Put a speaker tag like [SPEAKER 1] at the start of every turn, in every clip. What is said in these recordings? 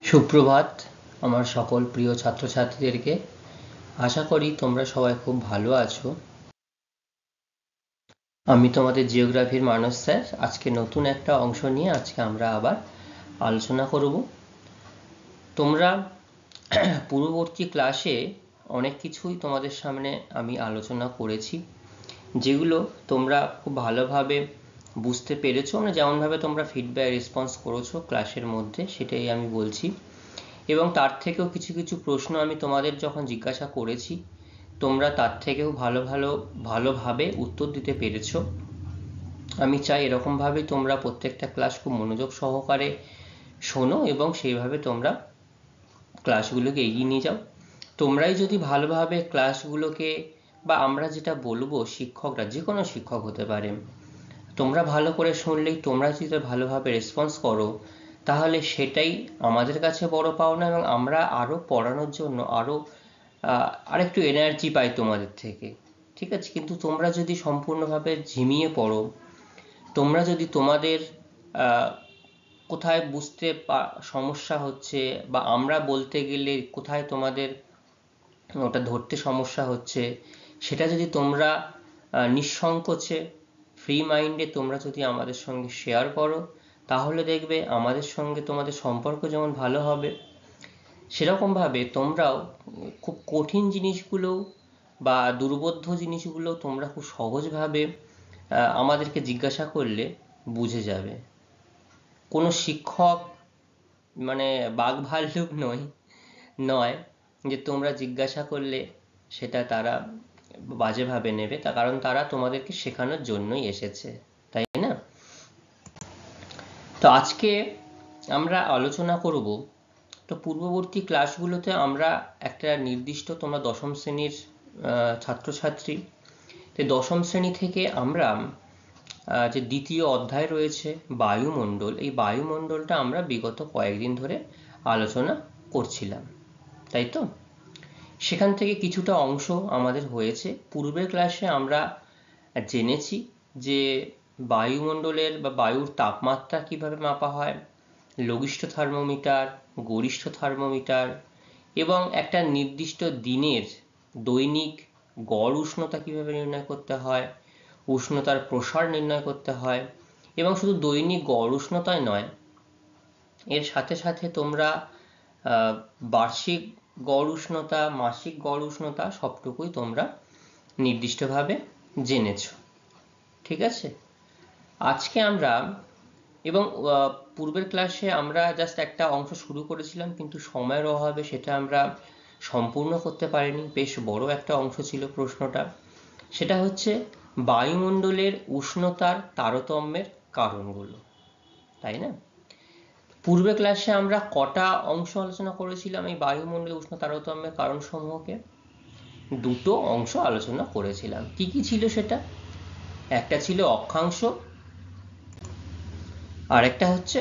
[SPEAKER 1] সুপ্রভাত আমার সকল প্রিয় ছাত্রছাত্রীদেরকে। আশা করি তোমরা সবাই খুব ভালো আছো। আমি তোমাদের জিওগ্রাফির মানস স্যার। আজকে নতুন একটা অংশ নিয়ে আজকে আমরা আবার আলোচনা করব। তোমরা পূর্ববর্তী ক্লাসে অনেক কিছুই তোমাদের সামনে আমি আলোচনা করেছি, যেগুলো তোমরা খুব ভালোভাবে বুঝতে পেরেছো, না যেমনভাবে তোমরা ফিডব্যাক রেসপন্স করেছো ক্লাসের মধ্যে, সেটাই আমি বলছি। এবং তার থেকেও কিছু কিছু প্রশ্ন আমি তোমাদের যখন জিজ্ঞাসা করেছি, তোমরা তার থেকেও ভালোভাবে উত্তর দিতে পেরেছো। আমি চাই এরকমভাবে তোমরা প্রত্যেকটা ক্লাস খুব মনোযোগ সহকারে শোনো এবং সেইভাবে তোমরা ক্লাসগুলোকে এগিয়ে নিয়ে যাও। তোমরাই যদি ভালোভাবে ক্লাসগুলোকে, বা আমরা যেটা বলবো, শিক্ষকরা যে কোনো শিক্ষক হতে পারে, তোমরা ভালো করে শুনলেই, তোমরা যদি ভালোভাবে রেসপন্স করো, তাহলে সেটাই আমাদের কাছে বড় পাওনা এবং আমরা আরও পড়ানোর জন্য আরেকটু এনার্জি পাই তোমাদের থেকে। ঠিক আছে? কিন্তু তোমরা যদি সম্পূর্ণভাবে ঝিমিয়ে পড়ো, তোমরা যদি তোমাদের কোথায় বুঝতে সমস্যা হচ্ছে, বা আমরা বলতে গেলে কোথায় তোমাদের ওটা ধরতে সমস্যা হচ্ছে, সেটা যদি তোমরা নিঃসংকোচে ফ্রি মাইন্ডে তোমরা যদি আমাদের সঙ্গে শেয়ার করো, তাহলে দেখবে আমাদের সঙ্গে তোমাদের সম্পর্ক যেমন ভালো হবে, সেরকমভাবে তোমরাও খুব কঠিন জিনিসগুলো বা দুর্বোধ্য জিনিসগুলো তোমরা খুব সহজভাবে আমাদেরকে জিজ্ঞাসা করলে বুঝে যাবে। কোনো শিক্ষক মানে বাঘভাল্লুক নয় যে তোমরা জিজ্ঞাসা করলে সেটা তারা বাজেভাবে নেবে, তার কারণ তারা তোমাদেরকে শেখানোর জন্যই এসেছে, তাই না? তো আজকে আমরা আলোচনা করব, তো পূর্ববর্তী ক্লাসগুলোতে আমরা একটা নির্দিষ্ট, তোমরা দশম শ্রেণীর ছাত্রছাত্রী, তো দশম শ্রেণী থেকে আমরা যে দ্বিতীয় অধ্যায় রয়েছে বায়ুমণ্ডল, এই বায়ুমণ্ডলটা আমরা বিগত কয়েকদিন ধরে আলোচনা করছিলাম, তাই তো? সেখান থেকে কিছুটা অংশ আমাদের হয়েছে। পূর্বের ক্লাসে আমরা জেনেছি যে বায়ুমণ্ডলের বা বায়ুর তাপমাত্রা কিভাবে মাপা হয়, লঘিষ্ঠ থার্মোমিটার, গরিষ্ঠ থার্মোমিটার, এবং একটা নির্দিষ্ট দিনের দৈনিক গড় উষ্ণতা কিভাবে নির্ণয় করতে হয়, উষ্ণতার প্রসার নির্ণয় করতে হয়, এবং শুধু দৈনিক গড় উষ্ণতাই নয়, এর সাথে সাথে তোমরা বার্ষিক গড় উষ্ণতা, মাসিক গড় উষ্ণতা সবটুকুই তোমরা নির্দিষ্টভাবে জেনেছো। ঠিক আছে? আজকে আমরা, এবং পূর্বের ক্লাসে আমরা জাস্ট একটা অংশ শুরু করেছিলাম, কিন্তু সময়ের অভাবে সেটা আমরা সম্পূর্ণ করতে পারিনি। বেশ বড় একটা অংশ ছিল প্রশ্নটা। সেটা হচ্ছে বায়ুমণ্ডলের উষ্ণতার তারতম্যের কারণগুলো, তাই না? পূর্বে ক্লাসে আমরা কটা অংশ আলোচনা করেছিলাম এই বায়ুমণ্ডলের উষ্ণ তারতম্যের কারণসমূহকে? দুটো অংশ আলোচনা করেছিলাম। কি কি ছিল সেটা? একটা ছিল অক্ষাংশ, আর একটা হচ্ছে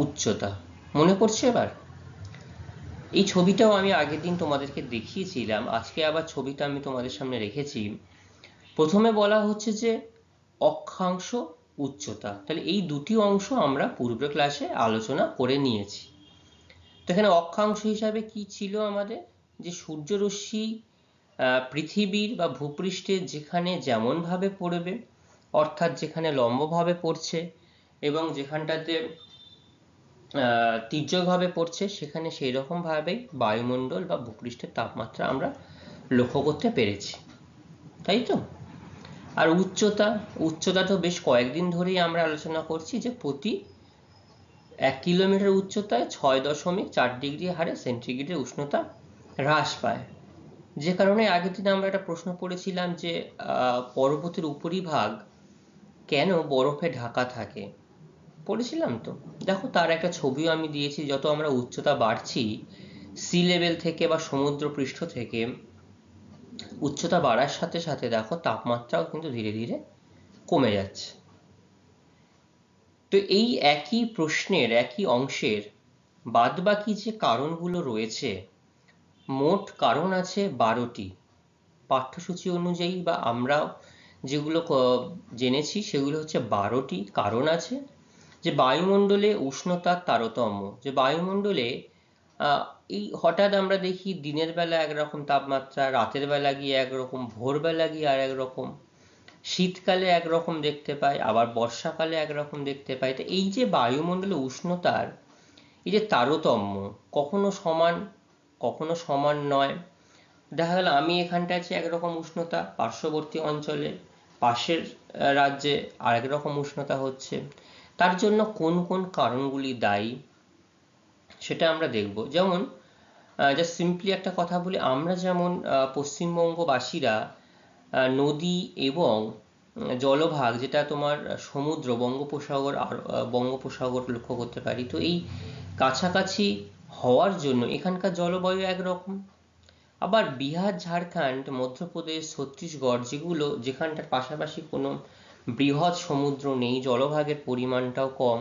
[SPEAKER 1] উচ্চতা। মনে পড়ছে এবার? এই ছবিটাও আমি আগের দিন তোমাদেরকে দেখিয়েছিলাম, আজকে আবার ছবিটা আমি তোমাদের সামনে রেখেছি। প্রথমে বলা হচ্ছে যে অক্ষাংশ, উচ্চতা, তাহলে এই দুটি অংশ আমরা পূর্বের ক্লাসে আলোচনা করে নিয়েছি। তো এখানে অক্ষাংশ হিসাবে কি ছিল আমাদের? যে সূর্যরশ্মি পৃথিবীর বা ভূপৃষ্ঠে যেখানে যেমনভাবে পড়বে, অর্থাৎ যেখানে লম্বভাবে পড়ছে এবং যেখানটাতে তির্যকভাবে পড়ছে, সেখানে সেই রকমভাবেই বায়ুমণ্ডল বা ভূপৃষ্ঠের তাপমাত্রা আমরা লক্ষ্য করতে পেরেছি, তাই তো? আর উচ্চতা তো বেশ কয়েকদিন ধরেই আমরা আলোচনা করছি যে প্রতি 1 কিলোমিটার উচ্চতায় 6.4 ডিগ্রি হারে সেন্টিগ্রেডের উষ্ণতা হ্রাস পায়। যে কারণে আগের দিন আমরা একটা প্রশ্ন পড়েছিলাম যে পর্বতের উপরিভাগ কেন বরফে ঢাকা থাকে, পড়েছিলাম তো। দেখো, তার একটা ছবিও আমি দিয়েছি। যত আমরা উচ্চতা বাড়ছি সি লেভেল থেকে বা সমুদ্র পৃষ্ঠ থেকে, উচ্চতা বাড়ার সাথে সাথে দেখো তাপমাত্রাও কিন্তু ধীরে ধীরে কমে যাচ্ছে। তো এই একই প্রশ্নের একই অংশের বাদবাকি যে কারণগুলো রয়েছে, মোট কারণ আছে 12টি। পাঠ্যসূচি অনুযায়ী বা আমরা যেগুলো জেনেছি সেগুলো হচ্ছে 12টি কারণ আছে। যে বায়ুমণ্ডলে উষ্ণতার তারতম্য, যে বায়ুমণ্ডলে এই হঠাৎ আমরা দেখি দিনের বেলা একরকম তাপমাত্রা, রাতের বেলা গিয়ে একরকম, ভোরবেলা গিয়ে আর একরকম, শীতকালে একরকম দেখতে পাই, আবার বর্ষাকালে একরকম দেখতে পাই। তো এই যে বায়ুমণ্ডলে উষ্ণতার এই যে তারতম্য, কখনো সমান কখনো সমান নয়। দেখা গেল আমি এখানটা আছি একরকম উষ্ণতা, পার্শ্ববর্তী অঞ্চলে পাশের রাজ্যে আরেক রকম উষ্ণতা হচ্ছে। তার জন্য কোন কোন কারণগুলি দায়ী সেটা আমরা দেখব। যেমন জাস্ট সিম্পলি একটা কথা বলি, আমরা যেমন পশ্চিমবঙ্গবাসীরা নদী এবং জলভাগ, যেটা তোমার সমুদ্র, বঙ্গোপসাগর আর বঙ্গোপসাগর লক্ষ্য করতে পারি, তো এই কাছাকাছি হওয়ার জন্য এখানকার জলবায়ু একরকম। আবার বিহার, ঝাড়খণ্ড, মধ্যপ্রদেশ, ছত্তিশগড়, যেখানটার পাশাপাশি কোনো বৃহৎ সমুদ্র নেই, জলভাগের পরিমাণটাও কম,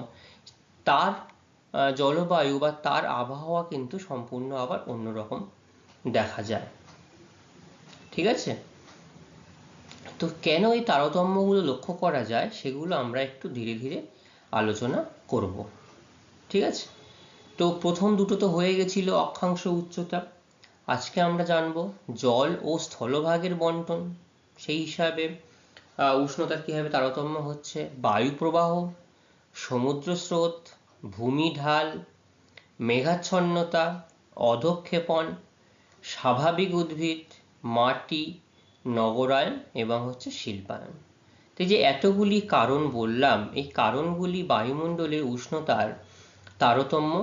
[SPEAKER 1] তার জলবায়ু বা তার আবহাওয়া কিন্তু সম্পূর্ণ আবার অন্যরকম দেখা যায়। ঠিক আছে? তো কেন এই তারতম্যগুলো লক্ষ্য করা যায় সেগুলো আমরা একটু ধীরে ধীরে আলোচনা করব। ঠিক আছে? তো প্রথম দুটো তো হয়ে গেছিল অক্ষাংশ উচ্চতা। আজকে আমরা জানবো জল ও স্থলভাগের বন্টন, সেই হিসাবে উষ্ণতার কিভাবে তারতম্য হচ্ছে, বায়ু প্রবাহ, সমুদ্র স্রোত, ভূমি ঢাল, মেঘাচ্ছন্নতা, অধঃক্ষেপণ, স্বাভাবিক উদ্ভিদ, মাটি, নগরায়ন এবং শিল্পায়ন। তো যে এতগুলি কারণ বললাম, এই কারণগুলি বায়ুমণ্ডলের উষ্ণতার তারতম্য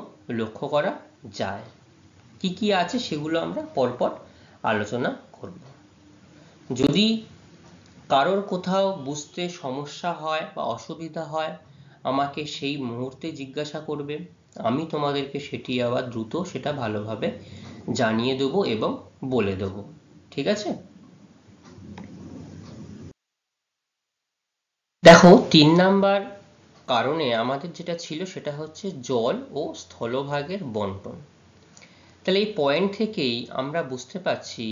[SPEAKER 1] লক্ষ্য করা যায়। কি কি আছে সেগুলো আমরা পরপর আলোচনা করব। যদি কারোর কোথাও বুঝতে সমস্যা হয় বা অসুবিধা হয়, আমাকে সেই মুহূর্তে জিজ্ঞাসা করবে, আমি তোমাদেরকে সেটি আবার দ্রুত সেটা ভালোভাবে জানিয়ে দেবো এবং বলে দেবো। ঠিক আছে? দেখো, 3 নাম্বার কারণে আমাদের যেটা ছিল সেটা হচ্ছে জল ও স্থলভাগের বন্টন। তাহলে এই পয়েন্ট থেকেই আমরা বুঝতে পারছি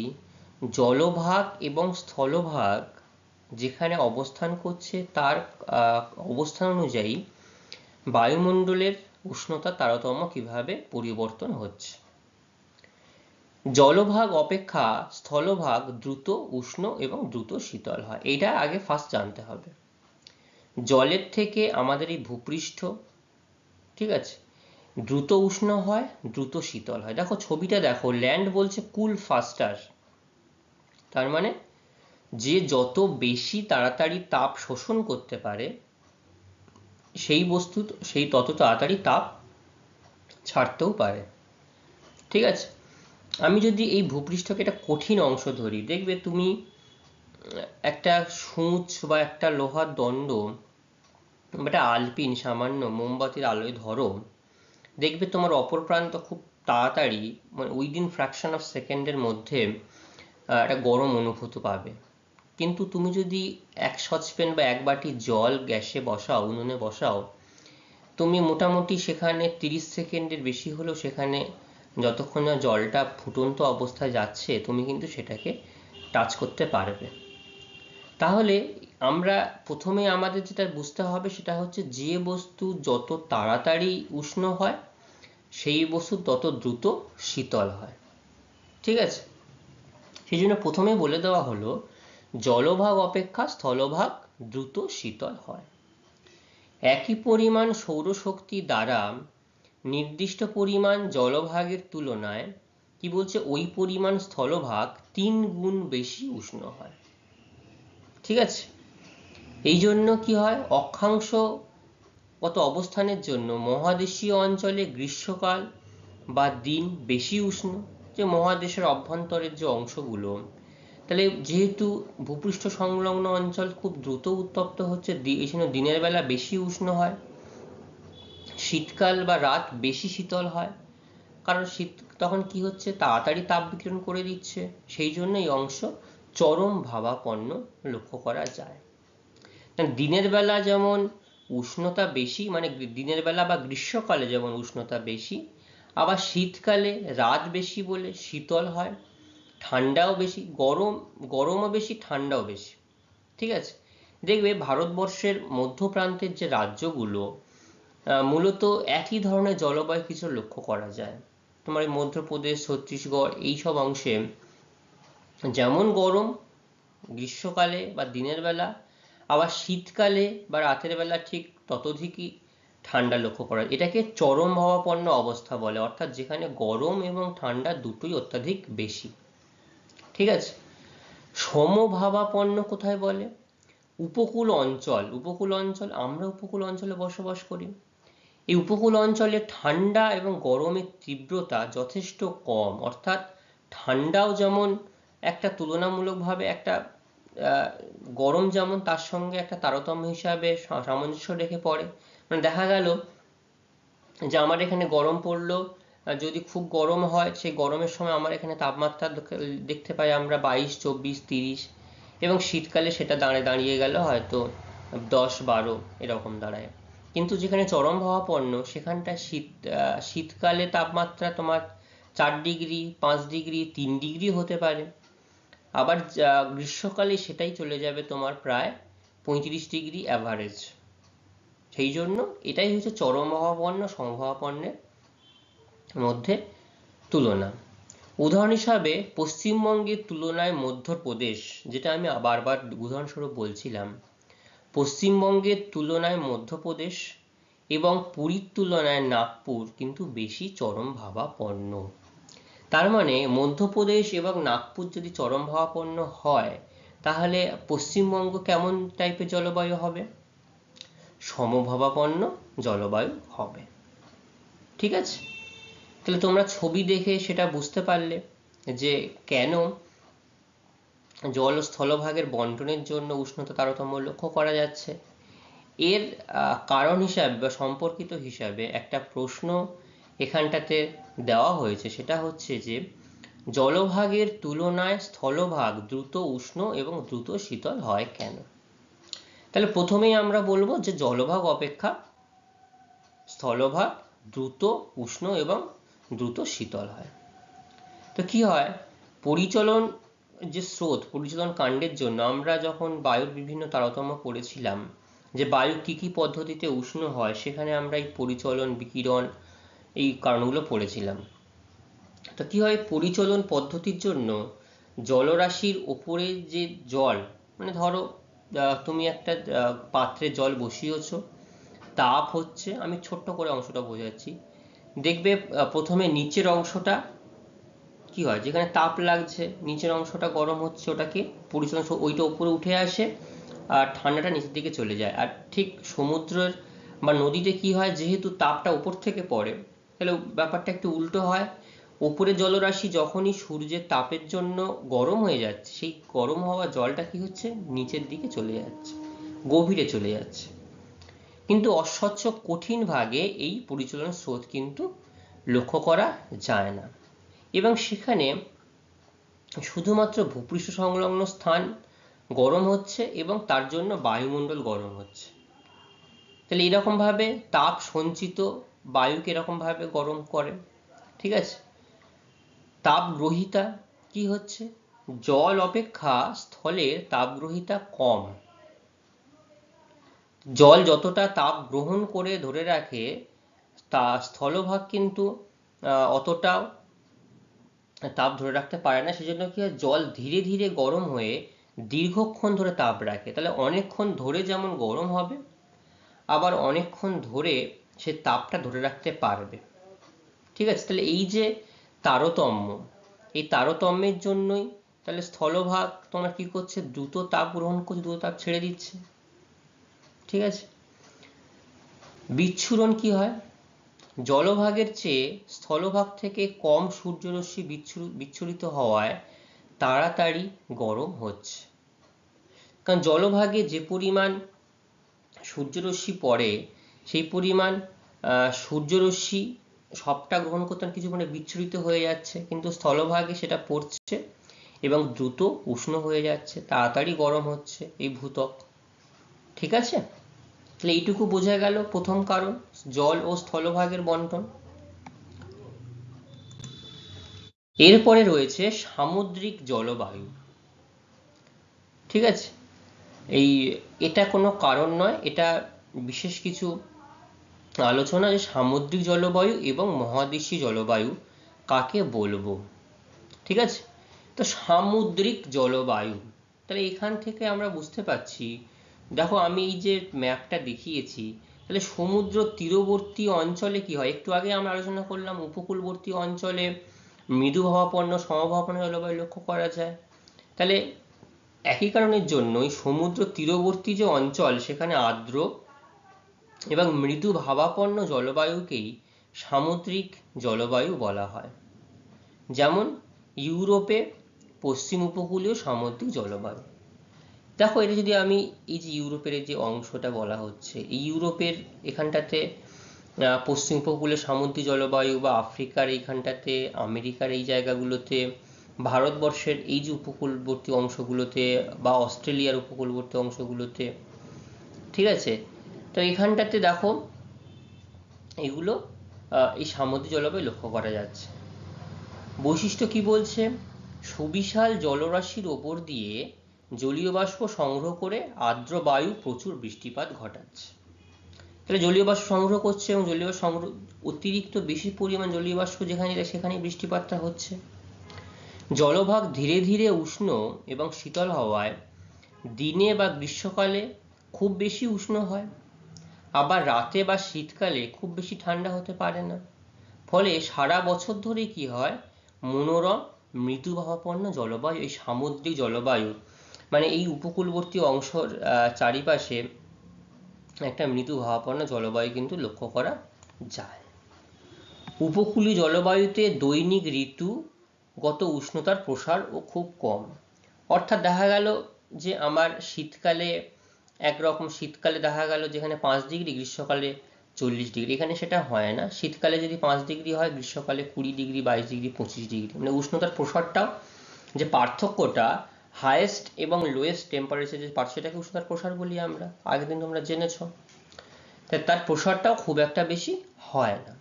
[SPEAKER 1] জলভাগ এবং স্থলভাগ যেখানে অবস্থান করছে তার অবস্থান অনুযায়ী বায়ুমণ্ডলের উষ্ণতা তারতম্য কিভাবে পরিবর্তন হচ্ছে। জলভাগ অপেক্ষা স্থলভাগ দ্রুত উষ্ণ এবং দ্রুত শীতল হয়, এটা আগে ফার্স্ট জানতে হবে। জলের থেকে আমাদের এই ভূপৃষ্ঠ, ঠিক আছে, দ্রুত উষ্ণ হয়, দ্রুত শীতল হয়। দেখো ছবিটা দেখো, ল্যান্ড বলছে কুল ফাস্টার, তার মানে যে যত বেশি তাড়াতাড়ি তাপ শোষণ করতে পারে সেই বস্তু সেই তত তাড়াতাড়ি তাপ ছাড়তেও পারে। ঠিক আছে? আমি যদি এই ভূপৃষ্ঠকে একটা কঠিন অংশ ধরি, দেখবে তুমি একটা সূঁচ বা একটা লোহার দণ্ড, একটা আলপিন সামান্য মোমবাতির আলোয় ধরো, দেখবে তোমার অপর প্রান্ত খুব তাড়াতাড়ি, মানে উইদিন ফ্র্যাকশন অফ সেকেন্ডের মধ্যে একটা গরম অনুভূতি পাবে। কিন্তু তুমি যদি এক সসপ্যান বা এক বাটি জল গ্যাসে বসাও, উনুনে বসাও, তুমি মোটামুটি সেখানে 30 সেকেন্ডের বেশি হলেও সেখানে যতক্ষণ না জলটা ফুটন্ত অবস্থায় যাচ্ছে তুমি কিন্তু সেটাকে টাচ করতে পারবে। তাহলে আমরা প্রথমে আমাদের যেটা বুঝতে হবে সেটা হচ্ছে যে বস্তু যত তাড়াতাড়ি উষ্ণ হয় সেই বস্তু তত দ্রুত শীতল হয়। ঠিক আছে? সেই জন্য প্রথমে বলে দেওয়া হলো জলভাগ অপেক্ষা স্থলভাগ দ্রুত শীতল হয়। একই পরিমাণ সৌরশক্তি দ্বারা নির্দিষ্ট পরিমাণ জলভাগের তুলনায় কি বলছে, ওই পরিমাণ স্থলভাগ 3 গুণ বেশি উষ্ণ হয়। ঠিক আছে? এই জন্য কি হয়, অক্ষাংশগত অবস্থানের জন্য মহাদেশীয় অঞ্চলে গ্রীষ্মকাল বা দিন বেশি উষ্ণ, যে মহাদেশের অভ্যন্তরের যে অংশগুলো, তাহলে যেহেতু ভূপৃষ্ঠ সংলগ্ন অঞ্চল খুব দ্রুত উত্তপ্ত হচ্ছে, এই জন্য দিনের বেলা বেশি উষ্ণ হয়, শীতকাল বা রাত বেশি শীতল হয়, কারণ শীত তখন কি হচ্ছে, তাড়াতাড়ি তাপ বিকিরণ করে দিচ্ছে, সেই জন্য এই অংশ চরম ভাবাপন্ন লক্ষ্য করা যায়। দিনের বেলা যেমন উষ্ণতা বেশি, মানে দিনের বেলা বা গ্রীষ্মকালে যেমন উষ্ণতা বেশি, আবার শীতকালে রাত বেশি বলে শীতল হয়, ঠান্ডাও বেশি, গরমও বেশি, ঠান্ডাও বেশি। ঠিক আছে? দেখবে ভারতবর্ষের মধ্যপ্রান্তের যে রাজ্যগুলো, মূলত একই ধরনের জলবায়ু কিছু লক্ষ্য করা যায়। তোমার মধ্যপ্রদেশ, ছত্তিশগড় এইসব অংশে যেমন গরম গ্রীষ্মকালে বা দিনের বেলা, আবার শীতকালে বা রাতের বেলা ঠিক ততোধিকই ঠান্ডা লক্ষ্য করা। এটাকে চরম ভাবাপন্ন অবস্থা বলে, অর্থাৎ যেখানে গরম এবং ঠান্ডা দুটোই অত্যাধিক বেশি। ঠিক আছে। সমভাবাপন্ন কোথায় বলে? উপকূল অঞ্চল। উপকূল অঞ্চল, আমরা উপকূল অঞ্চলে বসবাস করি। এই উপকূল অঞ্চলে ঠান্ডা এবং গরমের তীব্রতা যথেষ্ট কম, অর্থাৎ ঠান্ডাও যেমন একটা তুলনামূলকভাবে একটা গরম যেমন তার সঙ্গে একটা তারতম্য হিসাবে সামঞ্জস্য রেখে পড়ে। মানে দেখা গেল যে আমার এখানে গরম পড়লো, যদি খুব গরম হয় সেই গরমের সময় আমার এখানে তাপমাত্রা দেখতে পাই আমরা 22, 24, 30, এবং শীতকালে সেটা দাঁড়িয়ে গেল হয়তো 10, 12 এরকম দাঁড়ায়। কিন্তু যেখানে চরম ভাবাপন্ন সেখানটা শীতকালে তাপমাত্রা তোমার 4 ডিগ্রি, 5 ডিগ্রি, 3 ডিগ্রি হতে পারে। আবার গ্রীষ্মকালে সেটাই চলে যাবে তোমার প্রায় 35 ডিগ্রি অ্যাভারেজ। সেই জন্য এটাই হচ্ছে চরম ভাবাপন্ন সমভাবাপন্নের মধ্যে তুলনা। উদাহরণ হিসাবে পশ্চিমবঙ্গের তুলনায় মধ্যপ্রদেশ, যেটা আমি বারবার উদাহরণস্বরূপ বলছিলাম, পশ্চিমবঙ্গের তুলনায় মধ্যপ্রদেশ এবং পুরীর তুলনায় নাগপুর কিন্তু বেশি চরম ভাবাপন্ন। তার মানে মধ্যপ্রদেশ এবং নাগপুর যদি চরম ভাবাপন্ন হয়, তাহলে পশ্চিমবঙ্গ কেমন টাইপের জলবায়ু হবে? সমভাবাপন্ন জলবায়ু হবে। ঠিক আছে। তাহলে তোমরা ছবি দেখে সেটা বুঝতে পারলে যে কেন জল ও স্থলভাগের বন্টনের জন্য উষ্ণতা তারতম্য লক্ষ্য করা যাচ্ছে। এর কারণ হিসাবে বা সম্পর্কিত হিসাবে একটা প্রশ্ন এখানটাতে দেওয়া হয়েছে, সেটা হচ্ছে যে জলভাগের তুলনায় স্থলভাগ দ্রুত উষ্ণ এবং দ্রুত শীতল হয় কেন? তাহলে প্রথমেই আমরা বলবো যে জলভাগ অপেক্ষা স্থলভাগ দ্রুত উষ্ণ এবং দ্রুত শীতল হয়। তো কি হয়, পরিচলন যে স্রোত, পরিচলন কাণ্ডের জন্য আমরা যখন বায়ুর বিভিন্ন তারতম্য পড়েছিলাম, যে বায়ু কি কি পদ্ধতিতে উষ্ণ হয়, সেখানে আমরা এই পরিচলন, বিকিরণ, এই কারণগুলো পড়েছিলাম। তো কি হয়, পরিচলন পদ্ধতির জন্য জলরাশির ওপরে যে জল, মানে ধরো তুমি একটা পাত্রে জল বসিয়েছো, তাপ হচ্ছে, আমি ছোট্ট করে অংশটা বোঝাচ্ছি। দেখবে প্রথমে নিচের অংশটা কি হয়, যেখানে তাপ লাগছে নিচের অংশটা গরম হচ্ছে, ওটাকে পরিচলন, ওইটা উপরে উঠে আসে আর ঠান্ডাটা নিচের দিকে চলে যায়। আর ঠিক সমুদ্রের বা নদীতে কি হয়, যেহেতু তাপটা উপর থেকে পড়ে, তাহলে ব্যাপারটা একটু উল্টো হয়। উপরে জলরাশি যখনই সূর্যের তাপের জন্য গরম হয়ে যাচ্ছে, সেই গরম হওয়া জলটা কি হচ্ছে, নিচের দিকে চলে যাচ্ছে, গভীরে চলে যাচ্ছে। কিন্তু অস্বচ্ছ কঠিন ভাগে এই পরিচলন স্রোত কিন্তু লক্ষ্য করা যায় না, এবং সেখানে শুধুমাত্র ভূপৃষ্ঠ সংলগ্ন স্থান গরম হচ্ছে এবং তার জন্য বায়ুমণ্ডল গরম হচ্ছে। তাহলে এরকম ভাবে তাপ সঞ্চিত বায়ুকে এরকম ভাবে গরম করে। ঠিক আছে। তাপগ্রহিতা কি হচ্ছে, জল অপেক্ষা স্থলের তাপগ্রহিতা কম। জল যতটা তাপ গ্রহণ করে ধরে রাখে, তা স্থলভাগ কিন্তু অতটাও তাপ ধরে রাখতে পারে না। সেজন্য কি হয়, জল ধীরে ধীরে গরম হয়ে দীর্ঘক্ষণ ধরে তাপ রাখে। তাহলে অনেকক্ষণ ধরে যেমন গরম হবে, আবার অনেকক্ষণ ধরে সে তাপটা ধরে রাখতে পারবে। ঠিক আছে। তাহলে এই যে তারতম্য, এই তারতম্যের জন্যই তাহলে স্থলভাগ তোমার কি করছে, দ্রুত তাপ গ্রহণ করছে, দ্রুত তাপ ছেড়ে দিচ্ছে। ঠিক আছে। বিচ্ছুরণ কি হয়, জলভাগের চেয়ে স্থলভাগ থেকে কম সূর্যরশ্মি বিচ্ছুরিত হওয়ায় তাড়াতাড়ি গরম হচ্ছে। কারণ জলভাগে যে পরিমাণ সূর্যরশ্মি পড়ে, সেই পরিমাণ সূর্যরশ্মি সবটা গ্রহণ করতে কিছু মানে বিচ্ছুরিত হয়ে যাচ্ছে, কিন্তু স্থলভাগে সেটা পড়ছে এবং দ্রুত উষ্ণ হয়ে যাচ্ছে, তাড়াতাড়ি গরম হচ্ছে এই ভূত্বক। ঠিক আছে। তাহলে এইটুকু বোঝা গেল প্রথম কারণ, জল ও স্থলভাগের বন্টন। এরপরে রয়েছে সামুদ্রিক জলবায়ু। ঠিক আছে। এটা কোনো কারণ নয়, এটা বিশেষ কিছু আলোচনা যে সামুদ্রিক জলবায়ু এবং মহাদেশীয় জলবায়ু কাকে বলবো? ঠিক আছে, তো সামুদ্রিক জলবায়ু। তাহলে এখান থেকে আমরা বুঝতে পারছি, দেখো আমি এই যে ম্যাপটা দেখিয়েছি, তাহলে সমুদ্র তীরবর্তী অঞ্চলে কি হয়, একটু আগে আমরা আলোচনা করলাম উপকূলবর্তী অঞ্চলে মৃদুভাবাপন্ন সমভাবাপন্ন জলবায়ু লক্ষ্য করা যায়। তাহলে একই কারণের জন্যই সমুদ্র তীরবর্তী যে অঞ্চল সেখানে আর্দ্র এবং মৃদু ভাবাপন্ন জলবায়ুকেই সামুদ্রিক জলবায়ু বলা হয়। যেমন ইউরোপে পশ্চিম উপকূলীয় সামুদ্রিক জলবায়ু। দেখো এটা যদি আমি এই যে ইউরোপের যে অংশটা বলা হচ্ছে, এই ইউরোপের এখানটাতে পশ্চিম উপকূলে সামুদ্রিক জলবায়ু, বা আফ্রিকার এইখানটাতে, আমেরিকার এই জায়গাগুলোতে, ভারতবর্ষের এই যে উপকূলবর্তী অংশগুলোতে, বা অস্ট্রেলিয়ার উপকূলবর্তী অংশগুলোতে, ঠিক আছে, তো এখানটাতে দেখো এগুলো এই সামুদ্রিক জলবায়ু লক্ষ্য করা যাচ্ছে। বৈশিষ্ট্য কি বলছে, সুবিশাল জলরাশির ওপর দিয়ে জলীয় বাষ্প সংগ্রহ করে আর্দ্র বায়ু প্রচুর বৃষ্টিপাত ঘটাচ্ছে। তাহলে জলীয় বাষ্প সংগ্রহ করছে এবং জলীয় বাষ্প সংগ্রহ অতিরিক্ত বেশি পরিমাণ জলীয় বাষ্প যেখানে সেখানে বৃষ্টিপাতটা হচ্ছে। জলভাগ ধীরে ধীরে উষ্ণ এবং শীতল হওয়ায় দিনে বা গ্রীষ্মকালে খুব বেশি উষ্ণ হয়, আবার রাতে বা শীতকালে খুব বেশি ঠান্ডা হতে পারে না। ফলে সারা বছর ধরে কি হয়, মনোরম মৃদুভাবাপন্ন জলবায়ু, এই সামুদ্রিক জলবায়ু, মানে এই উপকূলবর্তী অংশের চারিপাশে একটা মৃদুভাবাপন্ন জলবায়ু কিন্তু লক্ষ্য করা যায়। উপকূলীয় জলবায়ুতে দৈনিক ঋতুগত উষ্ণতার প্রসারও খুব কম। অর্থাৎ দেখা গেল যে আমার শীতকালে একরকম, শীতকালে দেখা গেল যেখানে 5 ডিগ্রি, গ্রীষ্মকালে 40 ডিগ্রি, এখানে সেটা হয় না। শীতকালে যদি 5 ডিগ্রি হয়, গ্রীষ্মকালে 20 ডিগ্রি, 22 ডিগ্রি, 25 ডিগ্রি, মানে উষ্ণতার প্রসারটাও, যে পার্থক্যটা হাইয়েস্ট এবং লোয়েস্ট টেম্পারেচার, যে সেটাকে উষ্ণতার প্রসার বলি আমরা, আগের দিন তোমরা জেনেছো, তার প্রসারটাও খুব একটা বেশি হয় না।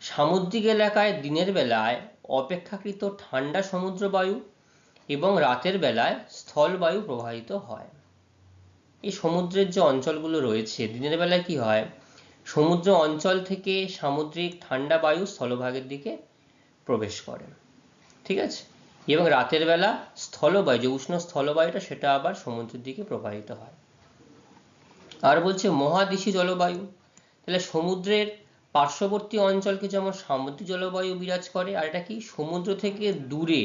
[SPEAKER 1] সামুদ্রিক এলাকায় দিনের বেলায় অপেক্ষাকৃত ঠান্ডা সমুদ্র বায়ু এবং রাতের বেলায় স্থলবায়ু প্রবাহিত হয়। এই সমুদ্রের যে অঞ্চলগুলো রয়েছে, দিনের বেলায় কি হয়, সমুদ্র অঞ্চল থেকে সামুদ্রিক ঠান্ডা বায়ু স্থলভাগের দিকে প্রবেশ করে, ঠিক আছে, এবং রাতের বেলা স্থলবায়ু, যে উষ্ণ স্থলবায়ুটা, সেটা আবার সমুদ্রের দিকে প্রবাহিত হয়। আর বলছে মহাদেশীয় জলবায়ু, তাহলে সমুদ্রের পার্শ্ববর্তী অঞ্চলকে যেমন সামুদ্রিক জলবায়ু বিরাজ করে, আর এটা কি, সমুদ্র থেকে দূরে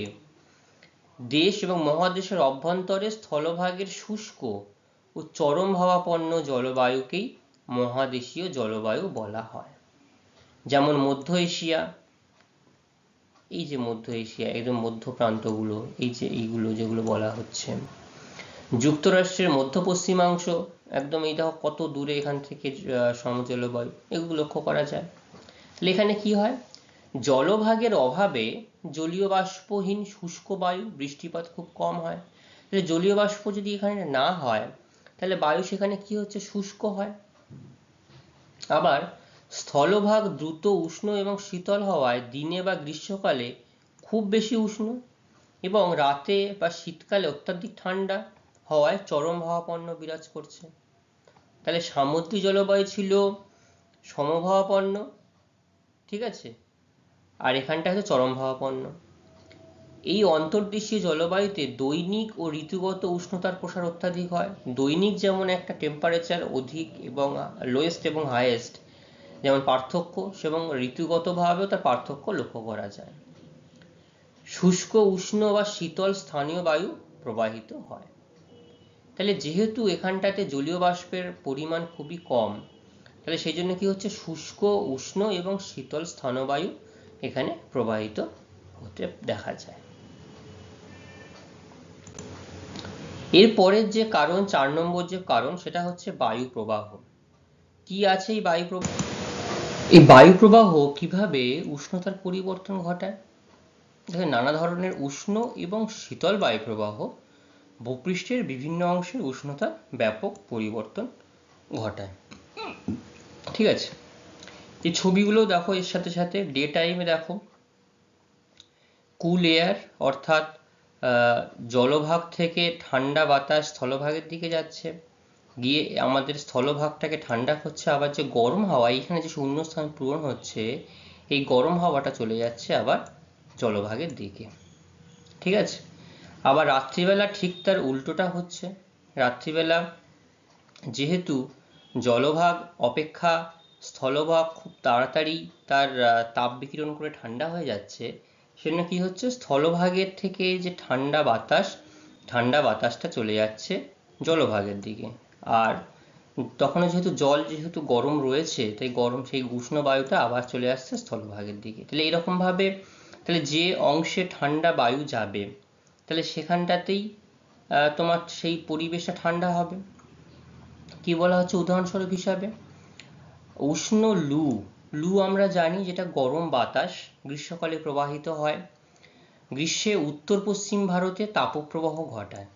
[SPEAKER 1] দেশ এবং মহাদেশের অভ্যন্তরে স্থলভাগের শুষ্ক ও চরম ভাবাপন্ন জলবায়ুকেই মহাদেশীয় জলবায়ু বলা হয়। যেমন মধ্য এশিয়া, এই যে মধ্য এশিয়া, একদম মধ্য প্রান্তগুলো, এই যে এইগুলো যেগুলো বলা হচ্ছে, যুক্তরাষ্ট্রের মধ্য পশ্চিমাংশ, একদম এই দেখো কত দূরে এখান থেকে সমুদ্র জলবায়ু, এগুলো লক্ষ্য করা যায়। তাহলে এখানে কি হয়, জলভাগের অভাবে জলীয় বাষ্পহীন শুষ্ক বায়ু, বৃষ্টিপাত খুব কম হয়। তাহলে জলীয় বাষ্প যদি এখানে না হয়, তাহলে বায়ু সেখানে কি হচ্ছে, শুষ্ক হয়। আবার স্থলভাগ দ্রুত উষ্ণ এবং শীতল হওয়ায় দিনে বা গ্রীষ্মকালে খুব বেশি উষ্ণ এবং রাতে বা শীতকালে অত্যাধিক ঠান্ডা হওয়ায় চরম ভাবাপন্ন বিরাজ করছে। তাহলে সামুদ্রিক জলবায়ু ছিল সমভাবাপন্ন, ঠিক আছে, আর এখানটা হচ্ছে চরম ভাবাপন্ন। এই অন্তর্দেশীয় জলবায়ুতে দৈনিক ও ঋতুগত উষ্ণতার প্রসার অত্যাধিক হয়। দৈনিক যেমন একটা টেম্পারেচার অধিক এবং লোয়েস্ট এবং হাইয়েস্ট যেমন পার্থক্য, এবং ঋতুগতভাবেও তার পার্থক্য লক্ষ্য করা যায়। শুষ্ক উষ্ণ বা শীতল স্থানীয় বায়ু প্রবাহিত হয়। তাহলে যেহেতু এখানটাতে জলীয় বাষ্পের পরিমাণ খুবই কম, তাহলে সেই জন্য কি হচ্ছে, শুষ্ক উষ্ণ এবং শীতল স্থানীয় বায়ু এখানে প্রবাহিত হতে দেখা যায়। এরপরের যে কারণ, 4 নম্বর যে কারণ, সেটা হচ্ছে বায়ু প্রবাহ। কি আছে এই বায়ু প্রবাহ? এই বায়ু প্রবাহ কিভাবে উষ্ণতার পরিবর্তন ঘটায়? দেখেন, নানা ধরনের উষ্ণ এবং শীতল বায়ু প্রবাহ ভূপৃষ্ঠের বিভিন্ন অংশের উষ্ণতার ব্যাপক পরিবর্তন ঘটায়, ঠিক আছে। এই ছবিগুলো দেখো, এর সাথে সাথে ডে টাইমে দেখো, কুল এয়ার অর্থাৎ জলভাগ থেকে ঠান্ডা বাতাস স্থলভাগের দিকে যাচ্ছে, গিয়ে আমাদের স্থলভাগটাকে ঠান্ডা করছে। আবার যে গরম হাওয়া, এখানে যে শূন্যস্থান পূরণ হচ্ছে, এই গরম হাওয়াটা চলে যাচ্ছে আবার জলভাগের দিকে। ঠিক আছে, আবার রাত্রিবেলা ঠিক তার উল্টোটা হচ্ছে। রাত্রিবেলা যেহেতু জলভাগ অপেক্ষা স্থলভাগ খুব তাড়াতাড়ি তার তাপ বিকিরণ করে ঠান্ডা হয়ে যাচ্ছে, সেজন্য কি হচ্ছে, স্থলভাগের থেকে যে ঠান্ডা বাতাসটা চলে যাচ্ছে জলভাগের দিকে। আর তখনও যেহেতু গরম রয়েছে, তাই সেই উষ্ণ বায়ুটা আবার চলে আসছে স্থলভাগের দিকে। তাহলে এরকম ভাবে তাহলে যে অংশে ঠান্ডা বায়ু যাবে, তাহলে সেখানটাতেই তোমার সেই পরিবেশটা ঠান্ডা হবে। কি বলা হচ্ছে উদাহরণস্বরূপ হিসাবে, উষ্ণ লু আমরা জানি যেটা গরম বাতাস গ্রীষ্মকালে প্রবাহিত হয়, গ্রীষ্মে উত্তর পশ্চিম ভারতে তাপপ্রবাহ ঘটায়,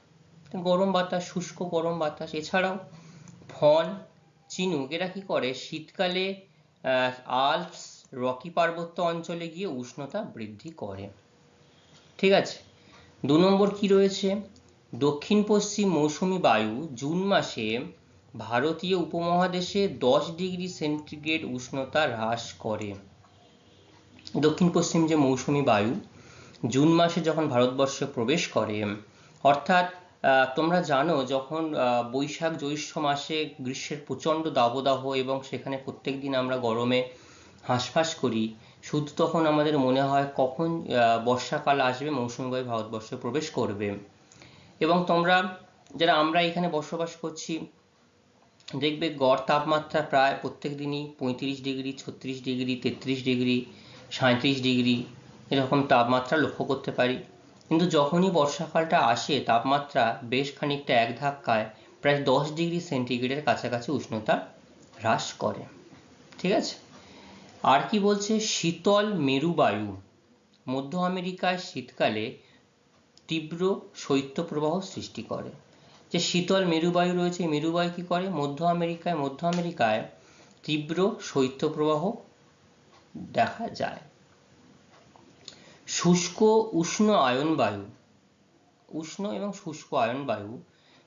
[SPEAKER 1] গরম বাতাস, শুষ্ক গরম বাতাস। এছাড়াও ফন, চিনুক এরা কি করে, শীতকালে আল্পস রকি পার্বত্য অঞ্চলে গিয়ে উষ্ণতা বৃদ্ধি করে। ঠিক আছে, 2 নম্বর কি রয়েছে, দক্ষিণ পশ্চিম মৌসুমী বায়ু জুন মাসে ভারতীয় উপমহাদেশে 10 ডিগ্রি সেন্টিগ্রেড উষ্ণতা হ্রাস করে। দক্ষিণ পশ্চিম যে মৌসুমী বায়ু জুন মাসে যখন ভারতবর্ষে প্রবেশ করে, অর্থাৎ তোমরা জানো যখন বৈশাখ জ্যৈষ্ঠ মাসে গ্রীষ্মের প্রচণ্ড দাবদাহ এবং সেখানে প্রত্যেক দিন আমরা গরমে হাঁসফাঁস করি, শুধু তখন আমাদের মনে হয় কখন বর্ষাকাল আসবে, মৌসুমী বায়ু ভারতবর্ষে প্রবেশ করবে। এবং আমরা এখানে বসবাস করছি, দেখবে গড় তাপমাত্রা প্রায় প্রত্যেক দিনই 35 ডিগ্রি, 36 ডিগ্রি, 33 ডিগ্রি, 37 ডিগ্রি এরকম তাপমাত্রা লক্ষ্য করতে পারি। কিন্তু যখনই বর্ষাকালটা আসে, তাপমাত্রা বেশ খানিকটা এক ধাক্কায় প্রায় 10 ডিগ্রি সেন্টিগ্রেডের কাছাকাছি উষ্ণতা হ্রাস করে। ঠিক আছে, আর কি বলছে, শীতল মেরুবায়ু মধ্য আমেরিকায় শীতকালে তীব্র শৈত্যপ্রবাহ সৃষ্টি করে। যে শীতল মেরুবায়ু রয়েছে, মেরুবায়ু কি করে, মধ্য আমেরিকায় তীব্র শৈত্যপ্রবাহ দেখা যায়। শুষ্ক উষ্ণ এবং শুষ্ক আয়ন বায়ু